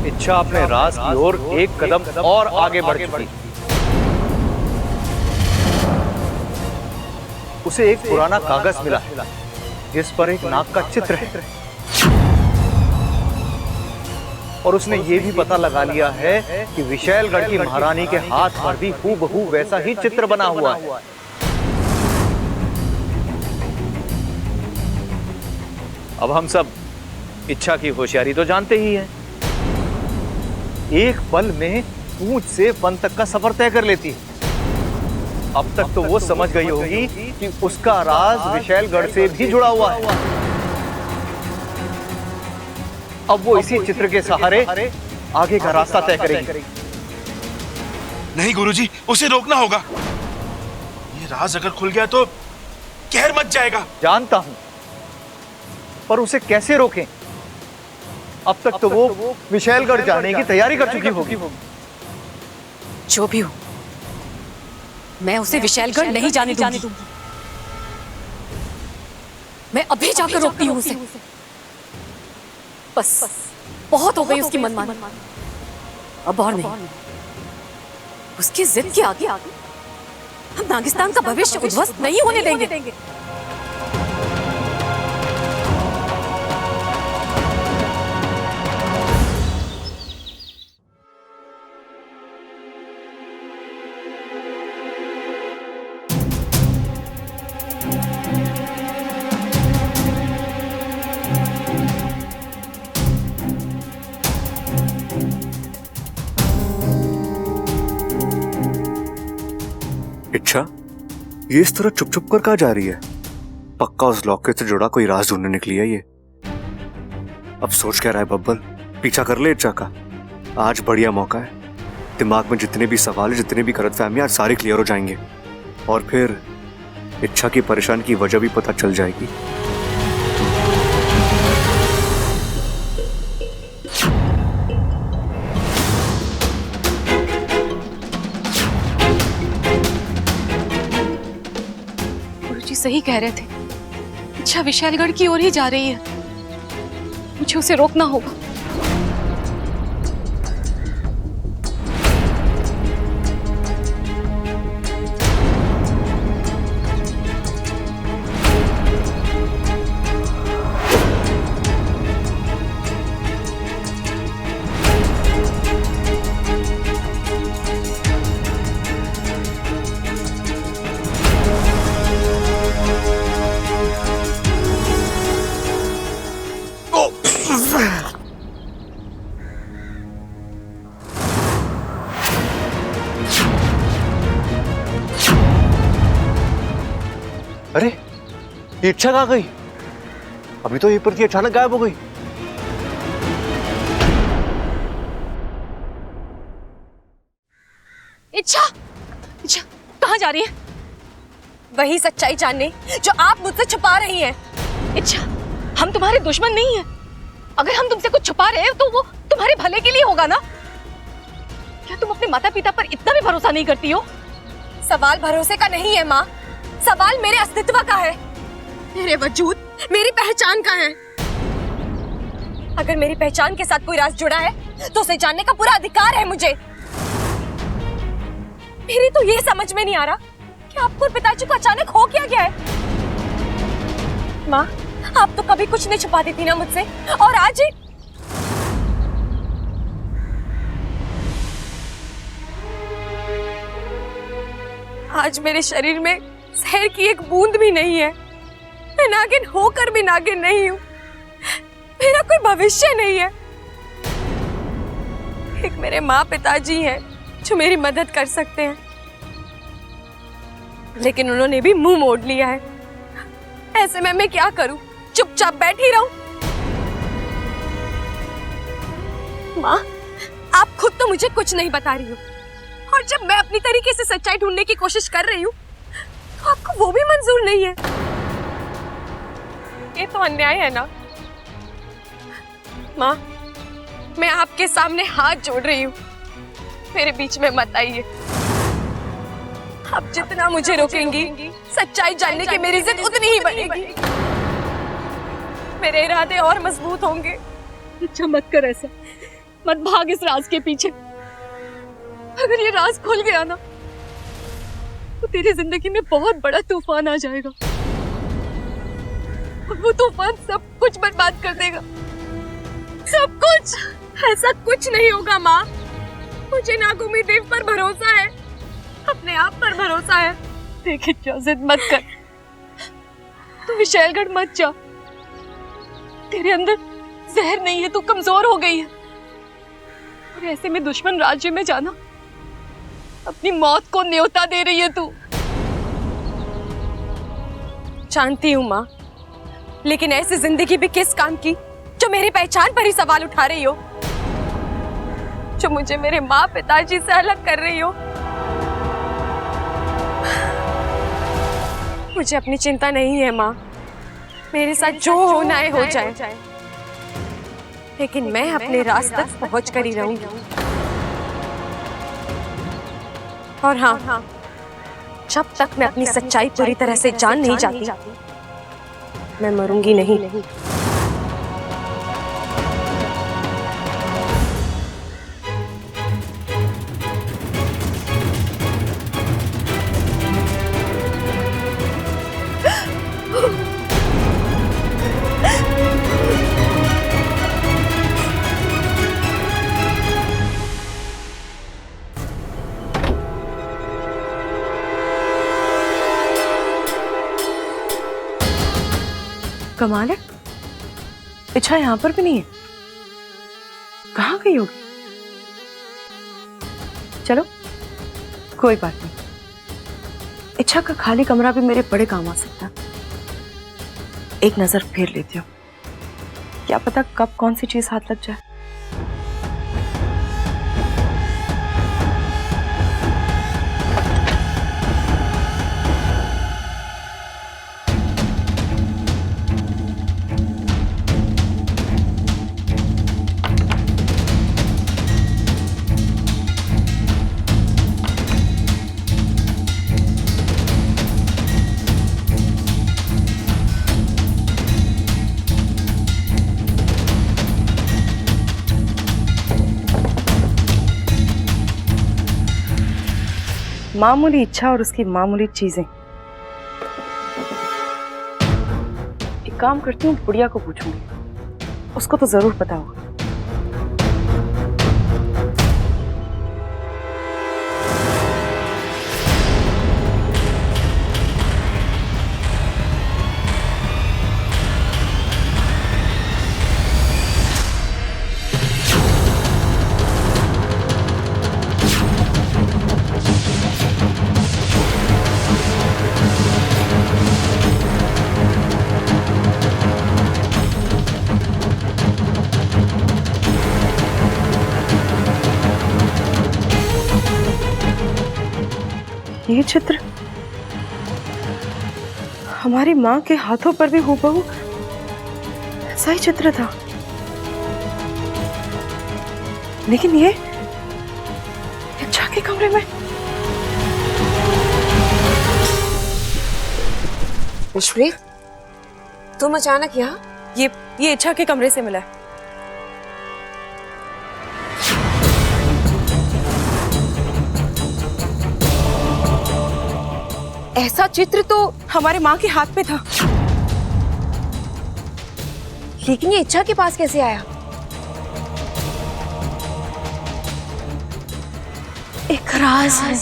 इच्छा अपने राज की ओर एक कदम और आगे बढ़ चुकी। उसे एक पुराना कागज मिला है जिस पर एक नाग का चित्र है, और उसने ये भी पता लगा लिया है कि विशैलगढ़ की महारानी के हाथ पर भी हूबहू वैसा ही चित्र बना हुआ है। अब हम सब इच्छा की होशियारी तो जानते ही हैं। एक पल में पूंछ से फन तक का सफर तय कर लेती है। अब तक तो वो समझ गई होगी कि उसका राज विशैलगढ़ से भी जुड़ा हुआ है। अब वो इसी चित्र के सहारे आगे का रास्ता तय करेगी। नहीं गुरुजी, उसे रोकना होगा। ये राज अगर खुल गया तो कहर मच जाएगा। जानता हूं, पर उसे कैसे रोकें? अब तक तो वो विशैलगढ़ जाने की तैयारी कर चुकी होगी। जो भी हो, मैं उसे विशैलगढ़ नहीं जाने दूंगी। मैं अभी जाकर रोकती हूँ उसे। बस बहुत हो गई उसकी मनमानी, अब और नहीं। उसकी जिद के आगे हम नागिस्तान का भविष्य उद्ध्वस्त नहीं होने देंगे। इच्छा, ये इस तरह चुप चुप कर कहाँ जा रही है? पक्का उस लॉकेट से जुड़ा कोई राज ढूंढने निकली है ये। अब सोच क्या रहा है बब्बल? पीछा कर ले इच्छा का। आज बढ़िया मौका है। दिमाग में जितने भी सवाल, जितने भी गलतफहमियां, आज सारे क्लियर हो जाएंगे और फिर इच्छा की परेशानी की वजह भी पता चल जाएगी। गुरुजी सही कह रहे थे, इच्छा विशालगढ़ की ओर ही जा रही है। मुझे उसे रोकना होगा। अरे ये इच्छा कहाँ गई? अभी तो ये पर थी, अचानक गायब हो गई। इच्छा, इच्छा कहाँ जा रही है? वही सच्चाई जानने जो आप मुझसे छुपा रही हैं। इच्छा, हम तुम्हारे दुश्मन नहीं हैं। अगर हम तुमसे कुछ छुपा रहे हैं तो वो तुम्हारे भले के लिए होगा ना? क्या तुम अपने माता पिता पर इतना भी भरोसा नहीं करती हो? सवाल भरोसे का नहीं है माँ, सवाल मेरे अस्तित्व का है, मेरे वजूद, मेरी पहचान का है। अगर मेरी पहचान के साथ कोई राज जुड़ा है तो उसे जानने का पूरा अधिकार है मुझे। मेरी तो ये समझ में नहीं आ रहा कि आपको और पिताजी को अचानक हो क्या गया है। माँ, आप तो कभी कुछ नहीं छुपाती थी ना मुझसे, और आज ही आज मेरे शरीर में जहर की एक बूंद भी नहीं है। मैं नागिन होकर भी नागिन नहीं हूं। मेरा कोई भविष्य नहीं है। एक मेरे माँ पिताजी हैं जो मेरी मदद कर सकते हैं, लेकिन उन्होंने भी मुंह मोड़ लिया है। ऐसे में मैं क्या करूं? चुपचाप बैठी रहूं? माँ, आप खुद तो मुझे कुछ नहीं बता रही हो, और जब मैं अपनी तरीके से सच्चाई ढूंढने की कोशिश कर रही हूँ तो आपको वो भी मंजूर नहीं है। ये तो अन्याय है ना? माँ, मैं आपके सामने हाथ जोड़ रही हूँ, मेरे बीच में मत आइए। आप जितना मुझे रोकेंगी, सच्चाई जानने की मेरी जिद उतनी ही बढ़ेगी। मेरे इरादे और मजबूत होंगे। अच्छा मत कर ऐसा, मत भाग इस राज के पीछे। अगर ये राज खुल गया ना तो तेरी जिंदगी में बहुत बड़ा तूफान आ जाएगा, और वो तूफान सब कुछ बर्बाद कर देगा, सब कुछ। ऐसा कुछ नहीं होगा माँ, मुझे नागुमी देव पर भरोसा है, अपने आप पर भरोसा है। देखिए क्या जिद मत कर, तू विशालगढ़ मत जा। तेरे अंदर जहर नहीं है, तू कमजोर हो गई है, और ऐसे में दुश्मन राज्य में जाना, अपनी मौत को न्योता दे रही है तू। जानती हूँ माँ, लेकिन ऐसी जिंदगी भी किस काम की जो मेरी पहचान पर ही सवाल उठा रही हो, जो मुझे मेरे माँ पिताजी से अलग कर रही हो। मुझे अपनी चिंता नहीं है माँ, मेरे साथ जो होना है हो जाए, लेकिन मैं अपने रास्ते तक पहुँच कर ही रहूंगी। और हाँ, जब तक मैं अपनी सच्चाई पूरी तरह से जान नहीं जाती, मैं मरूंगी नहीं। कमाल है, इच्छा यहाँ पर भी नहीं है। कहाँ गई होगी? चलो कोई बात नहीं, इच्छा का खाली कमरा भी मेरे बड़े काम आ सकता है। एक नजर फेर लेती हूँ, क्या पता कब कौन सी चीज हाथ लग जाए। मामूली इच्छा और उसकी मामूली चीजें। एक काम करती हूँ, बुढ़िया को पूछूंगी, उसको तो जरूर पता होगा। ये चित्र हमारी माँ के हाथों पर भी हूबहू ऐसा ही चित्र था, लेकिन ये इच्छा के कमरे में। विश्वप्रीत, तुम अचानक यहाँ? ये इच्छा के कमरे से मिला है। ऐसा चित्र तो हमारे माँ के हाथ पे था, लेकिन ये इच्छा के पास कैसे आया? एक राज है,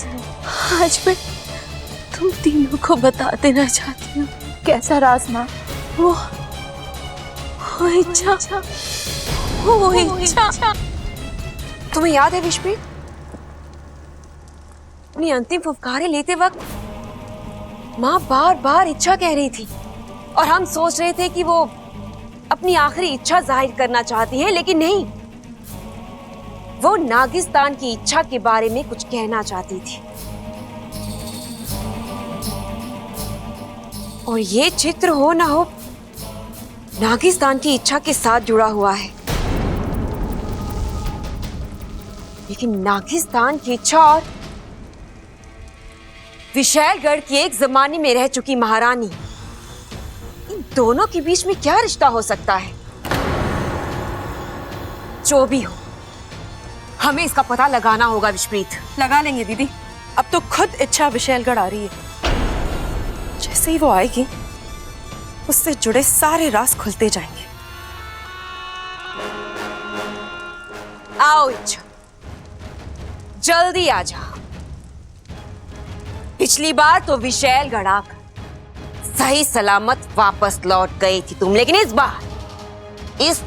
आज मैं तुम तीनों को बता देना चाहती हूँ। कैसा राज माँ? वो इच्छा, वो इच्छा। तुम्हें याद है विश्वप्रीत, अपनी अंतिम फुफकारें लेते वक्त माँ बार बार इच्छा कह रही थी और हम सोच रहे थे कि वो अपनी आखिरी इच्छा जाहिर करना चाहती है, लेकिन नहीं, वो नागिस्तान की इच्छा के बारे में कुछ कहना चाहती थी। और ये चित्र हो ना हो नागिस्तान की इच्छा के साथ जुड़ा हुआ है, लेकिन नागिस्तान की इच्छा और विशैलगढ़ की एक जमाने में रह चुकी महारानी, इन दोनों के बीच में क्या रिश्ता हो सकता है? जो भी हो, हमें इसका पता लगाना होगा विश्वप्रीत। लगा लेंगे दीदी, अब तो खुद इच्छा विशैलगढ़ आ रही है। जैसे ही वो आएगी, उससे जुड़े सारे राज खुलते जाएंगे। आओ इच्छा, जल्दी आ जा। पिछली बार तो विशैलगढ़ आकर सही सलामत वापस लौट गई थी तुम, लेकिन इस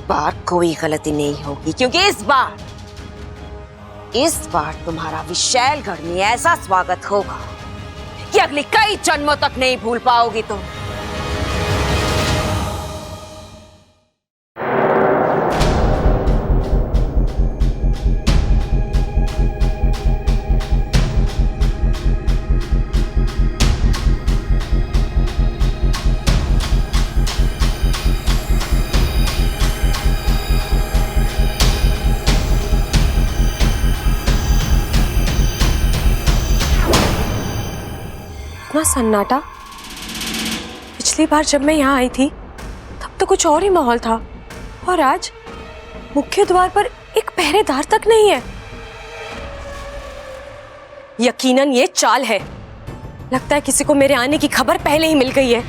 बार कोई गलती नहीं होगी, क्योंकि इस बार तुम्हारा विशैलगढ़ में ऐसा स्वागत होगा कि अगले कई जन्मों तक नहीं भूल पाओगी तुम। इतना सन्नाटा, पिछली बार जब मैं यहाँ आई थी तब तो कुछ और ही माहौल था, और आज मुख्य द्वार पर एक पहरेदार तक नहीं है। यकीनन ये चाल है। लगता है किसी को मेरे आने की खबर पहले ही मिल गई है,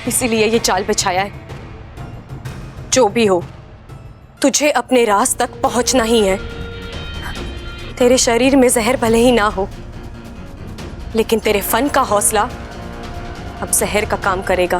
इसीलिए ये चाल बिछाया है। जो भी हो, तुझे अपने राज तक पहुंचना ही है। तेरे शरीर में जहर भले ही ना हो, लेकिन तेरे फन का हौसला अब जहर का काम करेगा।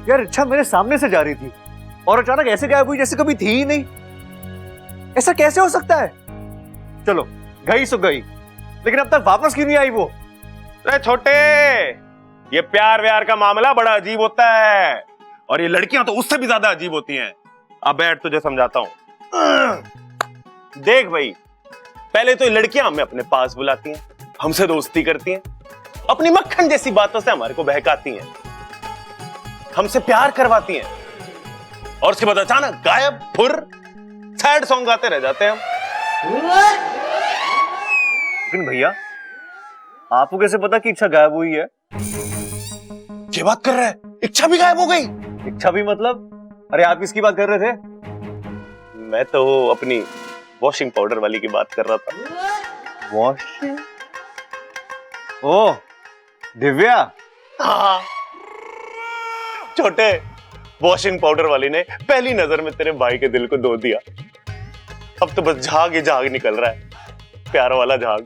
यार इच्छा मेरे सामने से जा रही थी और अचानक ऐसे गायब हुई जैसे कभी थी ही नहीं। ऐसा कैसे हो सकता है? चलो गई सो गई, लेकिन अब तक वापस क्यों नहीं आई वो? अरे छोटे, ये प्यार व्यार का मामला बड़ा अजीब होता है, और ये लड़कियां तो उससे भी ज्यादा अजीब होती हैं। अब बैठ, तुझे समझाता हूं। देख भाई, पहले तो ये लड़कियां हमें अपने पास बुलाती हैं, हमसे दोस्ती करती हैं, अपनी मक्खन जैसी बातों से हमारे को बहकाती हैं, हमसे प्यार करवाती हैं, और उसके बाद अचानक गायब फुर सैड सॉन्ग गाते रह जाते हैं हम। लेकिन भैया, आपको कैसे पता कि इच्छा गायब हुई है? क्या बात कर रहा है? इच्छा भी गायब हो गई? इच्छा भी मतलब? अरे आप किसकी बात कर रहे थे? मैं तो अपनी वॉशिंग पाउडर वाली की बात कर रहा था। वॉशिंग? ओह, दिव्या। हाँ छोटे, वॉशिंग पाउडर वाली ने पहली नजर में तेरे भाई के दिल को धो दिया। अब तो बस झाग ही झाग निकल रहा है, प्यार वाला झाग।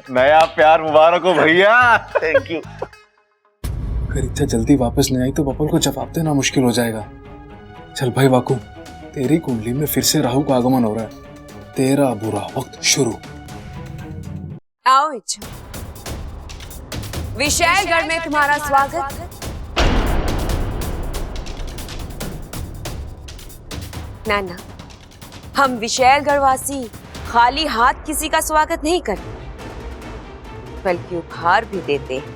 नया प्यार मुबारक हो भैया। Thank you. अगर इच्छा जल्दी वापस नहीं आई तो बबल को जवाब देना मुश्किल हो जाएगा। चल भाई वाकू, तेरी कुंडली में फिर से राहु का आगमन हो रहा है। तेरा बुरा वक्त शुरू। आओ इच्छा, विशालगढ़ में तुम्हारा स्वागत। नाना, हम विशालगढ़ वासी खाली हाथ किसी का स्वागत नहीं करते, बल्कि उपहार भी देते हैं।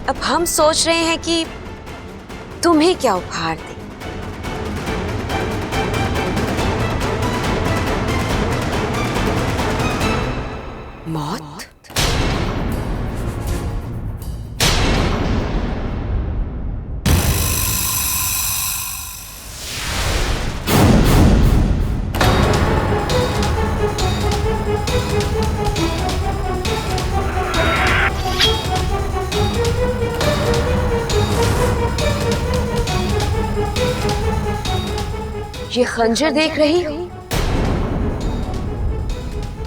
अब हम सोच रहे हैं कि तुम्हें क्या उपहार दें। मौत? ये खंजर देख रही हो?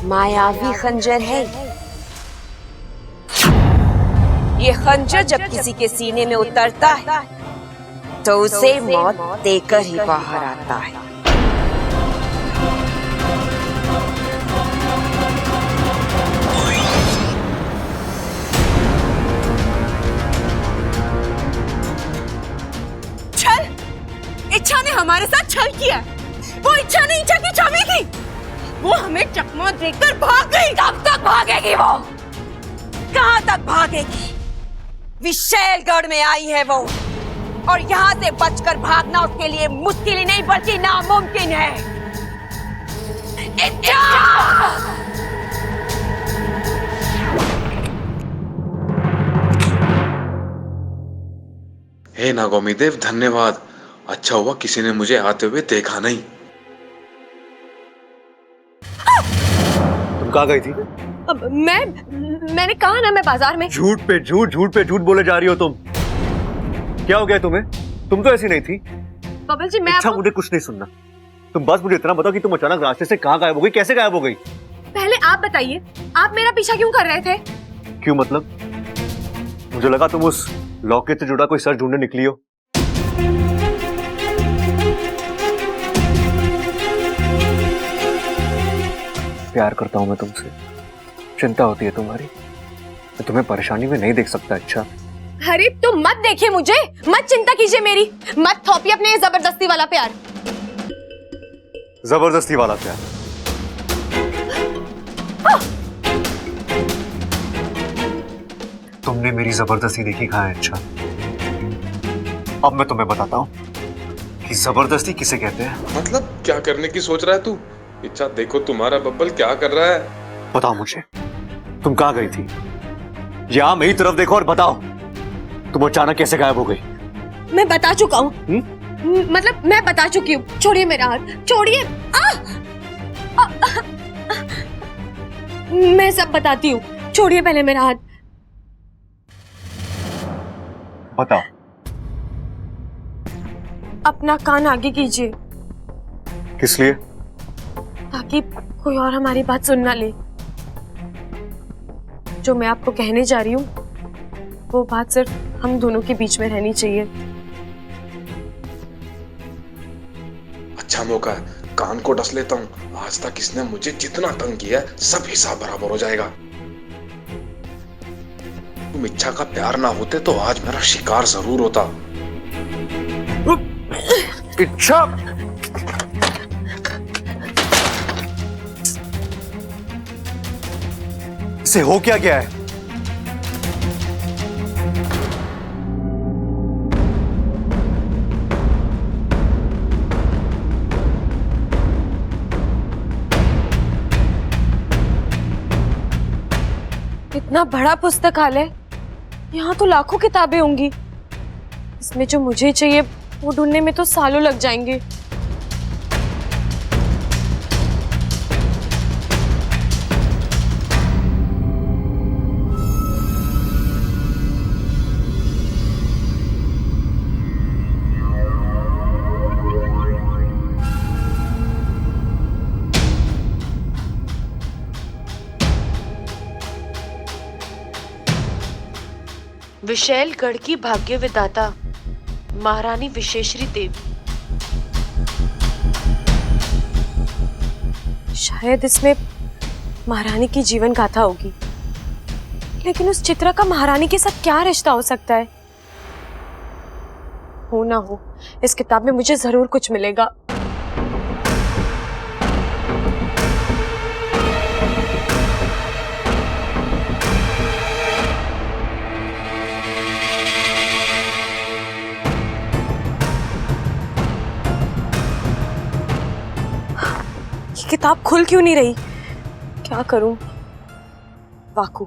मायावी खंजर है। ये खंजर जब किसी के सीने में उतरता है तो उसे मौत देकर ही बाहर आता है। छल? इच्छा ने हमारे साथ छल किया। वो इच्छा नहीं, इच्छा की छवि थी। वो हमें चकमा देकर भाग गई। कब तक भागेगी वो? कहां तक भागेगी? विशालगढ़ में आई है वो, और यहाँ से बचकर भागना उसके लिए मुश्किल ही नहीं बल्कि नामुमकिन है। इच्छा! हे नागोमी देव, धन्यवाद। अच्छा हुआ किसी ने मुझे आते हुए देखा नहीं। तुम कहाँ गई थी? मैंने कहा ना, मैं बाजार में। झूठ पे झूठ, झूठ पे झूठ बोले जा रही हो तुम। क्या हो गया तुम्हें? तुम तो ऐसी नहीं थी। बबल जी, मैं अच्छा, मुझे कुछ नहीं सुनना। तुम बस मुझे इतना बताओ कि तुम अचानक रास्ते से कहाँ गायब हो गई, कैसे गायब हो गई? पहले आप बताइए, आप मेरा पीछा क्यों कर रहे थे? क्यों मतलब? मुझे लगा तुम उस लॉकेट से जुड़ा कोई सर ढूंढने निकली हो। प्यार करता हूं मैं तुमसे, चिंता होती है तुम्हारी। मैं तुम्हें परेशानी में नहीं देख सकता। अच्छा, अरे तुम मत देखिए मुझे, मत चिंता कीजिए मेरी, मत थोपिए अपने जबरदस्ती वाला प्यार। जबरदस्ती वाला प्यार? तुमने मेरी जबरदस्ती देखी कहाँ है? अच्छा, अब मैं तुम्हें बताता हूँ कि जबरदस्ती किसे कहते हैं। मतलब क्या करने की सोच रहा है तू? इच्छा, देखो तुम्हारा बब्बल क्या कर रहा है। बताओ मुझे, तुम कहाँ गई थी? यहाँ मेरी तरफ देखो और बताओ, तुम अचानक कैसे गायब हो गई? मैं बता चुका हूँ। मतलब मैं बता चुकी हूँ। छोड़िए मेरा हाथ, छोड़िए। मैं सब बताती हूँ, छोड़िए पहले मेरा हाथ। बताओ। अपना कान आगे कीजिए। किस लिए? ताकि कोई और हमारी बात सुन ना ले। जो मैं आपको कहने जा रही हूँ वो बात सिर्फ हम दोनों के बीच में रहनी चाहिए। अच्छा मौका है, कान को डस लेता हूँ। आज तक इसने मुझे जितना तंग किया है, सब हिसाब बराबर हो जाएगा। तुम इच्छा का प्यार ना होते तो आज मेरा शिकार जरूर होता। इच्छा, इसे हो क्या गया है? इतना बड़ा पुस्तकालय, यहाँ तो लाखों किताबें होंगी। इसमें जो मुझे चाहिए वो ढूंढने में तो सालों लग जाएंगे। विशैलगढ़ की भाग्य विधाता महारानी विशेश्वरी देवी। शायद इसमें महारानी की जीवन गाथा होगी, लेकिन उस चित्रा का महारानी के साथ क्या रिश्ता हो सकता है? हो ना हो, इस किताब में मुझे जरूर कुछ मिलेगा। किताब खुल क्यों नहीं रही? क्या करूं? वाकू,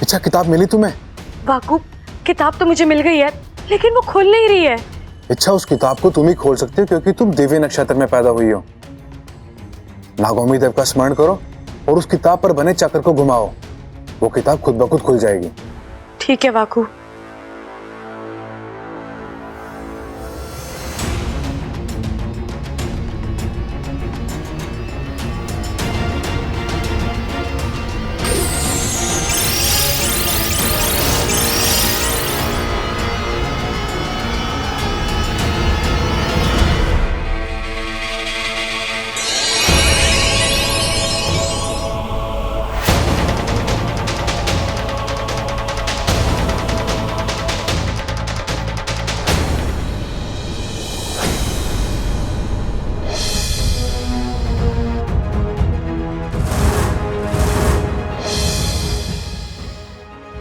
अच्छा किताब मिली तुम्हें? वाकू, किताब तो मुझे मिल गई है, लेकिन वो खुल नहीं रही है। अच्छा, उस किताब को तुम ही खोल सकते हो क्योंकि तुम दिव्य नक्षत्र में पैदा हुई हो। नागौमी देव का स्मरण करो और उस किताब पर बने चक्र को घुमाओ। वो किताब खुद ब खुद खुल जाएगी। ठीक है वाकू।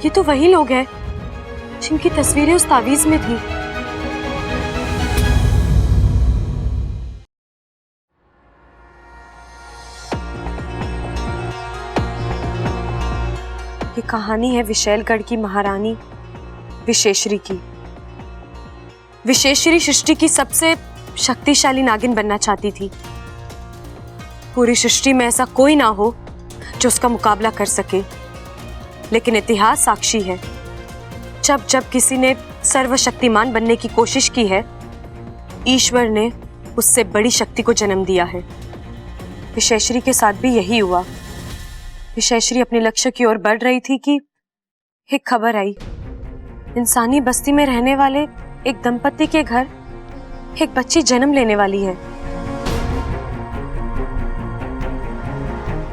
ये तो वही लोग हैं जिनकी तस्वीरें उस तावीज में थी। ये कहानी है विशैलगढ़ की महारानी विशेश्वरी की। विशेश्वरी सृष्टि की सबसे शक्तिशाली नागिन बनना चाहती थी। पूरी सृष्टि में ऐसा कोई ना हो जो उसका मुकाबला कर सके, लेकिन इतिहास साक्षी है, जब जब किसी ने सर्वशक्तिमान बनने की कोशिश की है, ईश्वर ने उससे बड़ी शक्ति को जन्म दिया है। विशेश्वरी के साथ भी यही हुआ। विशेश्वरी अपने लक्ष्य की ओर बढ़ रही थी कि एक खबर आई। इंसानी बस्ती में रहने वाले एक दंपति के घर एक बच्ची जन्म लेने वाली है।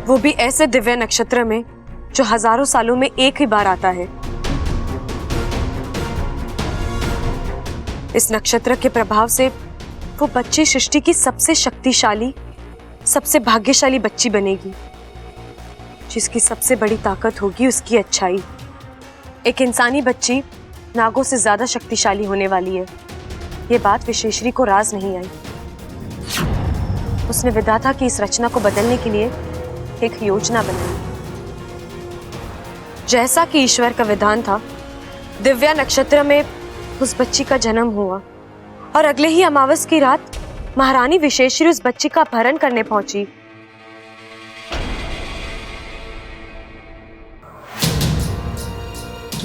वो भी ऐसे दिव्य नक्षत्र में जो हजारों सालों में एक ही बार आता है। इस नक्षत्र के प्रभाव से वो बच्ची सृष्टि की सबसे शक्तिशाली, सबसे भाग्यशाली बच्ची बनेगी, जिसकी सबसे बड़ी ताकत होगी उसकी अच्छाई। एक इंसानी बच्ची नागों से ज्यादा शक्तिशाली होने वाली है। ये बात विशेश्वरी को राज नहीं आई। उसने विधाता की इस रचना को बदलने के लिए एक योजना बनाई। जैसा कि ईश्वर का विधान था, दिव्या नक्षत्र में उस बच्ची का जन्म हुआ और अगले ही अमावस की रात महारानी विशेश्वरी उस बच्ची का अपहरण करने पहुंची।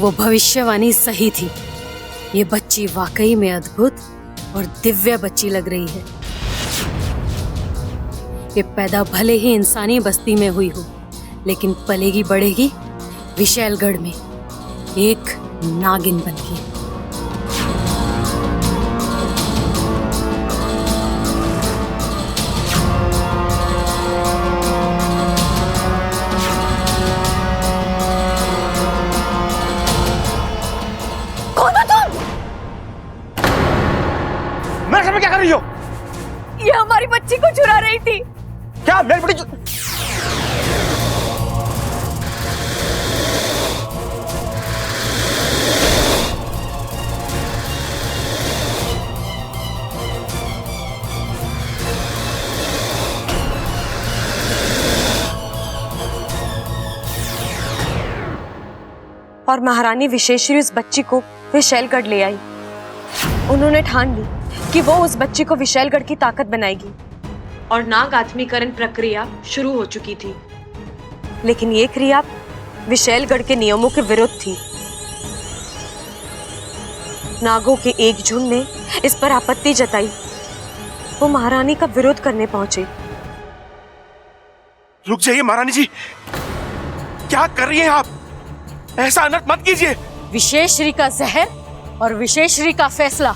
वो भविष्यवाणी सही थी। ये बच्ची वाकई में अद्भुत और दिव्य बच्ची लग रही है। कि पैदा भले ही इंसानी बस्ती में हुई हो, लेकिन पलेगी बढ़ेगी विशैलगढ़ में एक नागिन बनके। कौन हो तुम? मेरे सामने क्या कर रही हो? ये हमारी बच्ची को चुरा रही थी। क्या मेरी बड़ी और महारानी विशेश्वरी उस बच्ची को विशैलगढ़ ले आई। उन्होंने ठान ली कि वो उस बच्ची को विशैलगढ़ की ताकत बनाएगी और नाग आत्मीकरण प्रक्रिया शुरू हो चुकी थी। लेकिन ये क्रिया विशैलगढ़ के नियमों के विरुद्ध थी। नागों के एक झुंड ने इस पर आपत्ति जताई। वो महारानी का विरोध करने पहुंचे। रुक जाइए महारानी जी, क्या कर रही हैं आप? ऐसा अनर्थ मत कीजिए। विशेश्वरी का जहर और विशेश्वरी का फैसला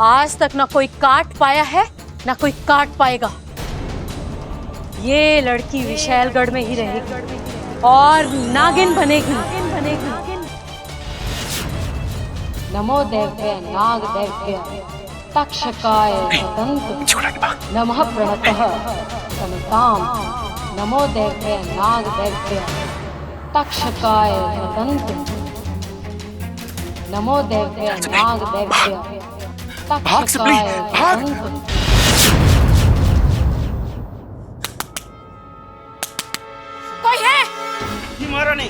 आज तक ना कोई काट पाया है ना कोई काट पाएगा। ये लड़की विशैलगढ़ में ही रहेगी और नागिन बनेगी। नमो दैव्य नाग दैव्य तक्षकाय तदंत नमः प्रणतः समताम। नमो दैव्य नाग दैव्य तक्षकाय तदंत नमो दैव्य नाग दैव्य तक्षकाय तदंत। कोई है? महारानी।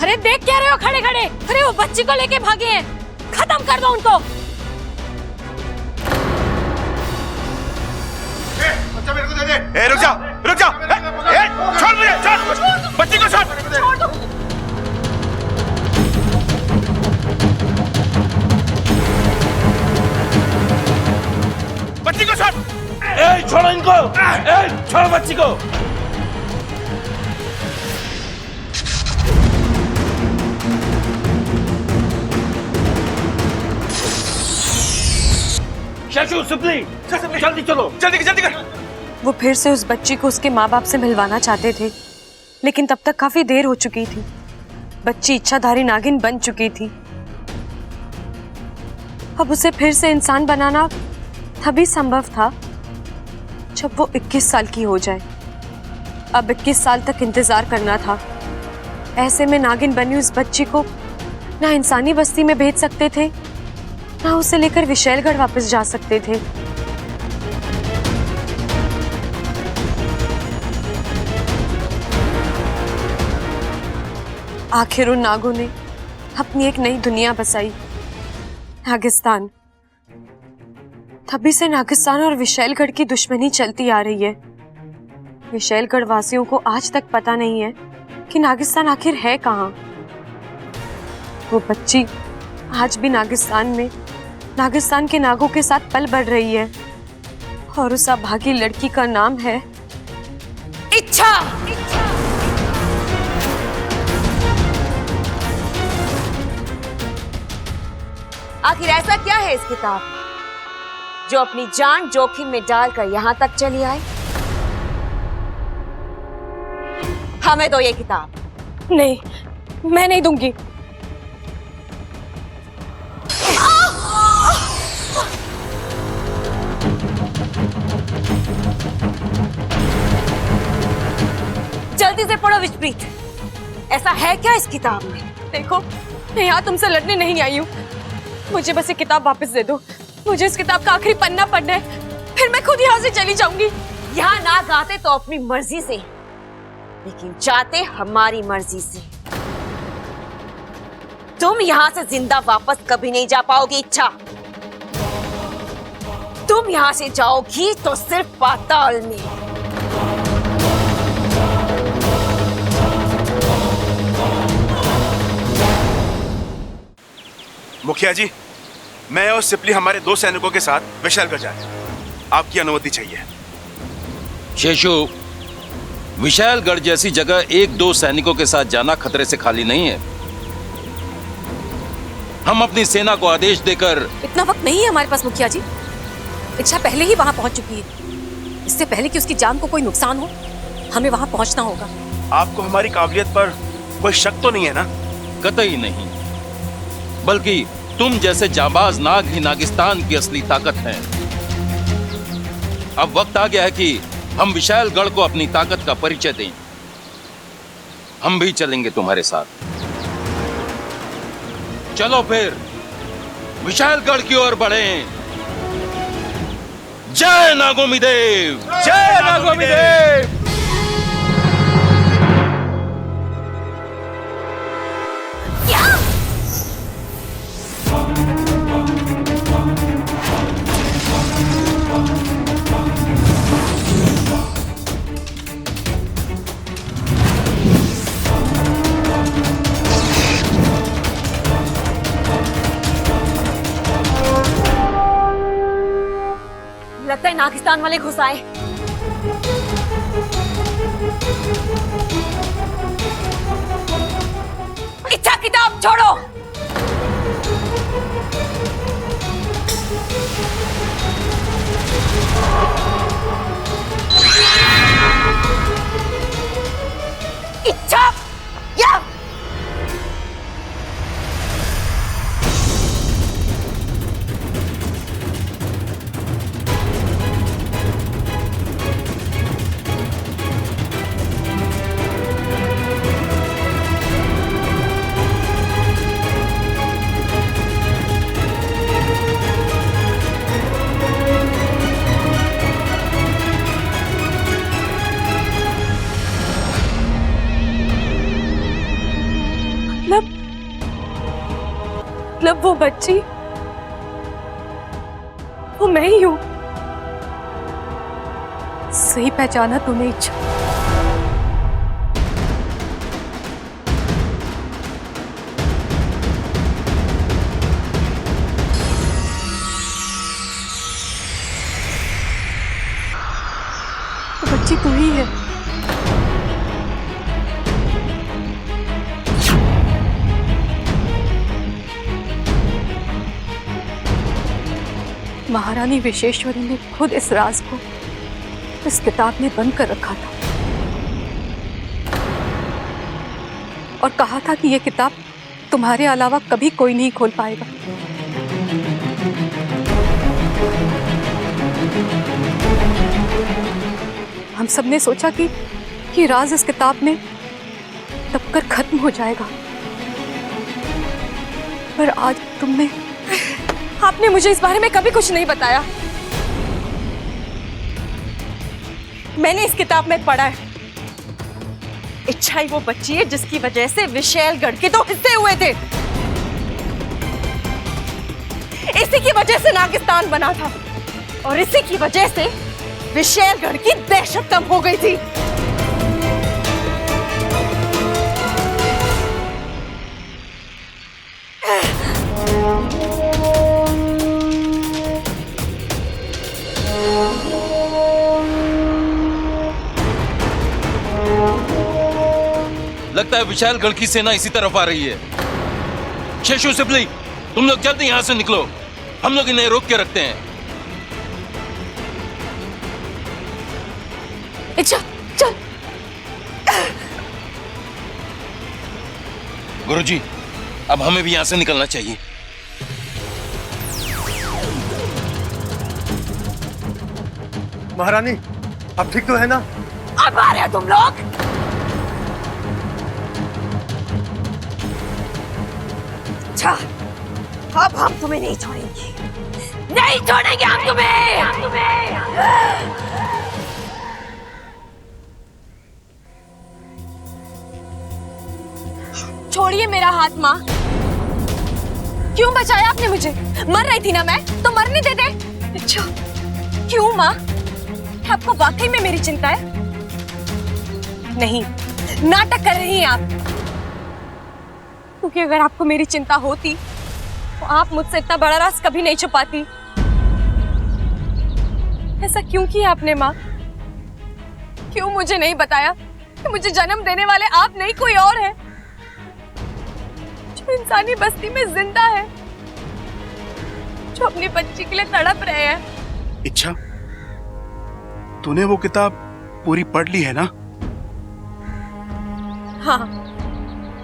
अरे देख क्या रहे हो खड़े खड़े? अरे वो बच्ची को लेके भागे हैं, खत्म कर दो उनको। बच्चा मेरे को दे दे। रुक जा, रुक जा। छोड़ मुझे, छोड़ बच्ची को, छोड़ दो। बच्ची को छोड़। छोड़ो इनको। छोड़ो बच्ची को। जल्दी चलो, जल्दी जल्दी कर। वो फिर से उस बच्ची को उसके माँ बाप से मिलवाना चाहते थे, लेकिन तब तक काफी देर हो चुकी थी। बच्ची इच्छाधारी नागिन बन चुकी थी। अब उसे फिर से इंसान बनाना तभी संभव था जब वो 21 साल की हो जाए। अब 21 साल तक इंतजार करना था। ऐसे में नागिन बनी उस बच्ची को ना इंसानी बस्ती में भेज सकते थे, ना उसे लेकर विशैलगढ़ वापस जा सकते थे। आखिर उन नागों ने अपनी एक नई दुनिया बसाई, नागिस्तान। तभी से नागिस्तान और विशैलगढ़ की दुश्मनी चलती आ रही है। विशैलगढ़ वासियों को आज तक पता नहीं है कि नागिस्तान आखिर है कहाँ। वो बच्ची आज भी नागिस्तान में नागिस्तान के नागों के साथ पल बढ़ रही है और उस अभागी लड़की का नाम है इच्छा। आखिर ऐसा क्या है इस किताब जो अपनी जान जोखिम में डालकर यहाँ तक चली आई? हमें दो ये किताब। नहीं, मैं नहीं दूंगी। जल्दी से पढ़ो विचप्रीत, ऐसा है क्या इस किताब में? देखो, मैं यहाँ तुमसे लड़ने नहीं आई हूँ। मुझे बस ये किताब वापस दे दो। मुझे इस किताब का आखिरी पन्ना पढ़ना है, फिर मैं खुद यहाँ से चली जाऊंगी। यहाँ ना गाते तो अपनी मर्जी से, लेकिन जाते हमारी मर्जी से। तुम यहाँ से जिंदा वापस कभी नहीं जा पाओगी इच्छा। तुम यहाँ से जाओगी तो सिर्फ पाताल में। मुखिया जी, मैं और सिपली हमारे 2 सैनिकों के साथ विशैलगढ़ जाए। आपकी अनुमति चाहिए। शेषु, विशालगढ़ जैसी जगह 1-2 सैनिकों के साथ जाना खतरे से खाली नहीं है। हम अपनी सेना को आदेश देकर। इतना वक्त नहीं है हमारे पास मुखिया जी। इच्छा पहले ही वहां पहुंच चुकी है। इससे पहले कि उसकी जान को कोई नुकसान हो, हमें वहां पहुंचना होगा। आपको हमारी काबिलियत पर कोई शक तो नहीं है ना? कतई नहीं, बल्कि तुम जैसे जाबाज नाग ही नागिस्तान की असली ताकत हैं। अब वक्त आ गया है कि हम विशालगढ़ को अपनी ताकत का परिचय दें। हम भी चलेंगे तुम्हारे साथ। चलो फिर विशालगढ़ की ओर बढ़ें। जय नागोमी देव! जय नागोमी देव! लगता है नागिस्तान वाले घुस आए। इच्छा किताब छोड़ो। इच्छा या मतलब वो बच्ची, वो मैं ही हूं। सही पहचाना तूने इच्छा। तो बच्ची तू ही है। महारानी विशेश्वरी ने खुद इस राज को इस किताब में बंद कर रखा था और कहा था कि यह किताब तुम्हारे अलावा कभी कोई नहीं खोल पाएगा। हम सब ने सोचा कि राज इस किताब में तब कर खत्म हो जाएगा, पर आज आपने मुझे इस बारे में कभी कुछ नहीं बताया। मैंने इस किताब में पढ़ा है, इच्छा ही वो बच्ची है जिसकी वजह से विशालगढ़ के 2 हिस्से हुए थे। इसी की वजह से नागिस्तान बना था और इसी की वजह से विशालगढ़ की दहशत कम हो गई थी। लगता है विशालगढ़ की सेना इसी तरफ आ रही है। शेषु, सिपली, तुम लोग जल्दी यहां से निकलो। हम लोग इन्हें रोक के रखते हैं। इच्छा, चल। गुरुजी, अब हमें भी यहां से निकलना चाहिए। महारानी, अब ठीक तो है ना? अब आ रहे हो तुम लोग? अच्छा, अब हम तुम्हें नहीं छोड़ेंगे, नहीं छोड़ेंगे हम तुम्हें। छोड़िए मेरा हाथ माँ। क्यों बचाया आपने मुझे? मर रही थी ना मैं, तो मरने दे दे। अच्छा, क्यों माँ? आपको वाकई में मेरी चिंता है? नहीं, नाटक कर रही हैं आप। क्योंकि अगर आपको मेरी चिंता होती तो आप मुझसे इतना बड़ा राज कभी नहीं छुपाती। ऐसा क्यों किया आपने माँ? क्यों मुझे नहीं बताया कि मुझे जन्म देने वाले आप नहीं कोई और है, जो इंसानी बस्ती में जिंदा है, जो अपनी बच्ची के लिए तड़प रहे हैं। इच्छा, तूने वो किताब पूरी पढ़ ली है ना? हाँ।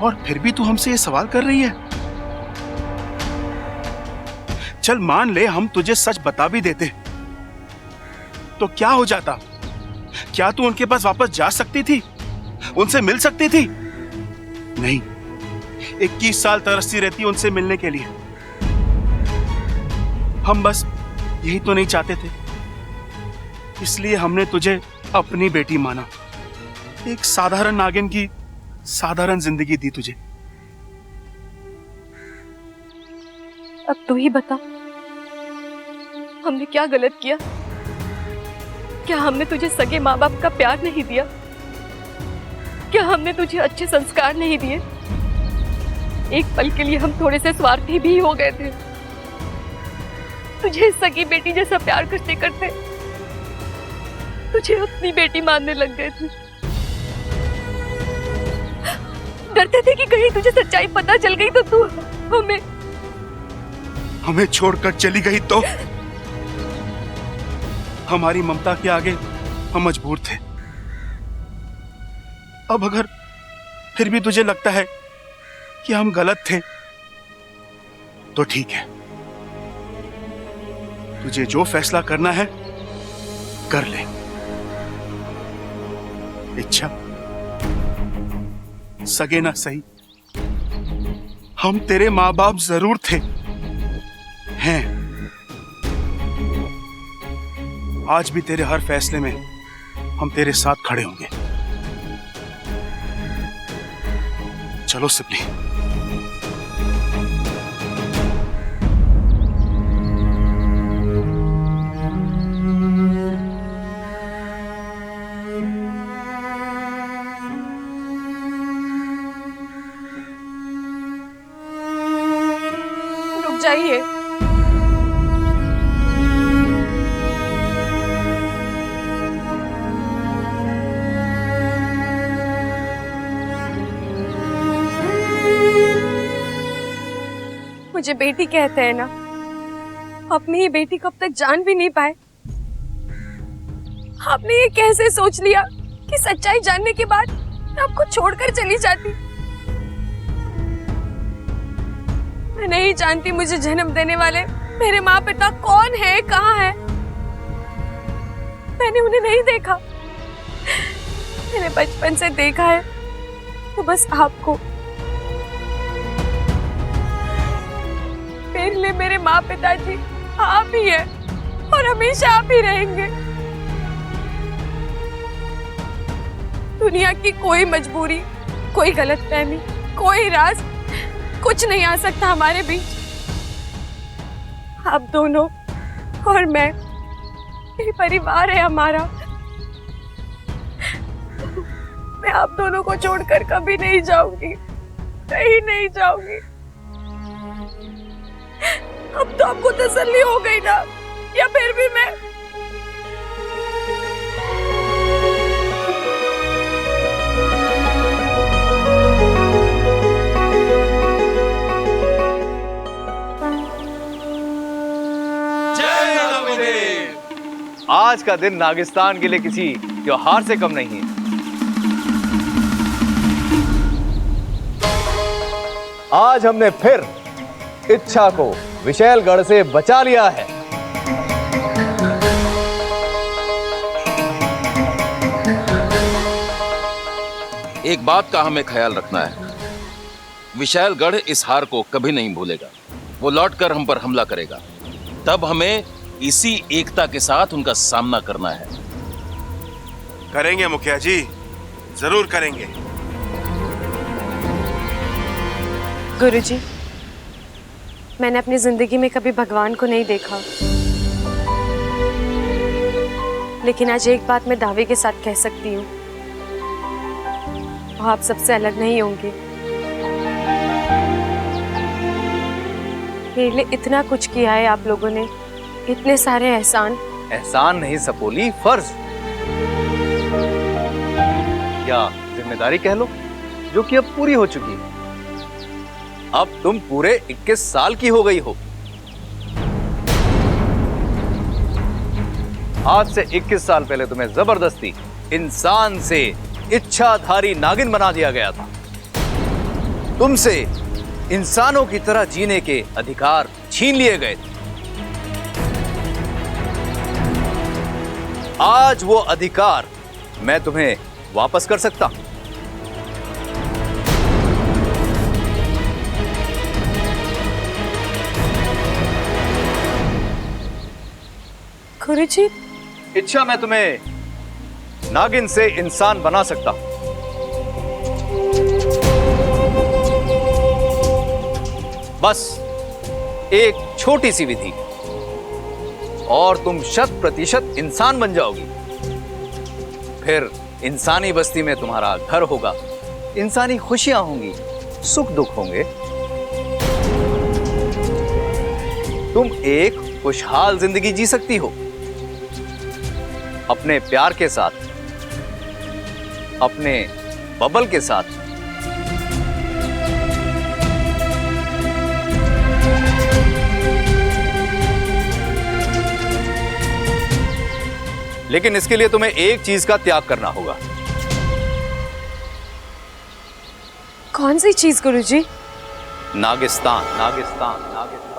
और फिर भी तू हमसे ये सवाल कर रही है? चल मान ले हम तुझे सच बता भी देते तो क्या हो जाता? क्या तू उनके पास वापस जा सकती थी? उनसे मिल सकती थी? नहीं, 21 साल तरसती रहती उनसे मिलने के लिए। हम बस यही तो नहीं चाहते थे, इसलिए हमने तुझे अपनी बेटी माना। एक साधारण नागिन की साधारण जिंदगी दी तुझे। अब तू ही बता, हमने क्या गलत किया? क्या हमने तुझे सगे माँ बाप का प्यार नहीं दिया? क्या हमने तुझे अच्छे संस्कार नहीं दिए? एक पल के लिए हम थोड़े से स्वार्थी भी हो गए थे। तुझे सगी बेटी जैसा प्यार करते करते तुझे अपनी बेटी मानने लग गए थे। डरते थे कि कहीं तुझे सच्चाई पता चल गई तो तू हमें छोड़कर चली गई तो? हमारी ममता के आगे हम मजबूर थे। अब अगर फिर भी तुझे लगता है कि हम गलत थे तो ठीक है, तुझे जो फैसला करना है कर ले। इच्छा, सगे ना सही, हम तेरे माँ बाप जरूर थे, हैं। आज भी तेरे हर फैसले में हम तेरे साथ खड़े होंगे। चलो सिपली। रुक जाइए। मुझे बेटी कहते हैं ना, अपनी ही बेटी कब तक जान भी नहीं पाए। आपने ये कैसे सोच लिया कि सच्चाई जानने के बाद मैं आपको छोड़कर चली जाती? मैं नहीं जानती मुझे जन्म देने वाले मेरे माँ पिता कौन है, कहाँ है। मैंने उन्हें नहीं देखा। मैंने बचपन से देखा है तो बस आपको। मेरे लिए मेरे माँ पिताजी आप ही है और हमेशा आप ही रहेंगे। दुनिया की कोई मजबूरी, कोई गलतफहमी, कोई राज, कुछ नहीं आ सकता हमारे बीच। आप दोनों और मैं, ये परिवार है हमारा। मैं आप दोनों को छोड़कर कभी नहीं जाऊंगी, कहीं नहीं जाऊंगी। अब तो आपको तसल्ली हो गई ना, या फिर भी मैं? आज का दिन नागिस्तान के लिए किसी त्योहार से कम नहीं है। आज हमने फिर इच्छा को विशैलगढ़ से बचा लिया है। एक बात का हमें ख्याल रखना है, विशैलगढ़ इस हार को कभी नहीं भूलेगा। वो लौटकर हम पर हमला करेगा, तब हमें इसी एकता के साथ उनका सामना करना है। करेंगे मुखिया जी, जरूर करेंगे। गुरुजी, मैंने अपनी जिंदगी में कभी भगवान को नहीं देखा, लेकिन आज एक बात मैं दावे के साथ कह सकती हूँ, वो आप सबसे अलग नहीं होंगे। मेरे लिए इतना कुछ किया है आप लोगों ने, इतने सारे एहसान। एहसान नहीं सपोली, फर्ज। या जिम्मेदारी कह लो, जो कि अब पूरी हो चुकी है। अब तुम पूरे 21 साल की हो गई हो। आज से 21 साल पहले तुम्हें जबरदस्ती इंसान से इच्छाधारी नागिन बना दिया गया था। तुमसे इंसानों की तरह जीने के अधिकार छीन लिए गए थे। आज वो अधिकार मैं तुम्हें वापस कर सकता हूं। गुरुजी, इच्छा मैं तुम्हें नागिन से इंसान बना सकता हूं। बस एक छोटी सी विधि और तुम 100% इंसान बन जाओगी। फिर इंसानी बस्ती में तुम्हारा घर होगा, इंसानी खुशियां होंगी, सुख दुख होंगे। तुम एक खुशहाल जिंदगी जी सकती हो, अपने प्यार के साथ, अपने बबल के साथ। लेकिन इसके लिए तुम्हें एक चीज का त्याग करना होगा। कौन सी चीज गुरुजी? नागिस्तान, नागिस्तान, नागिस्तान।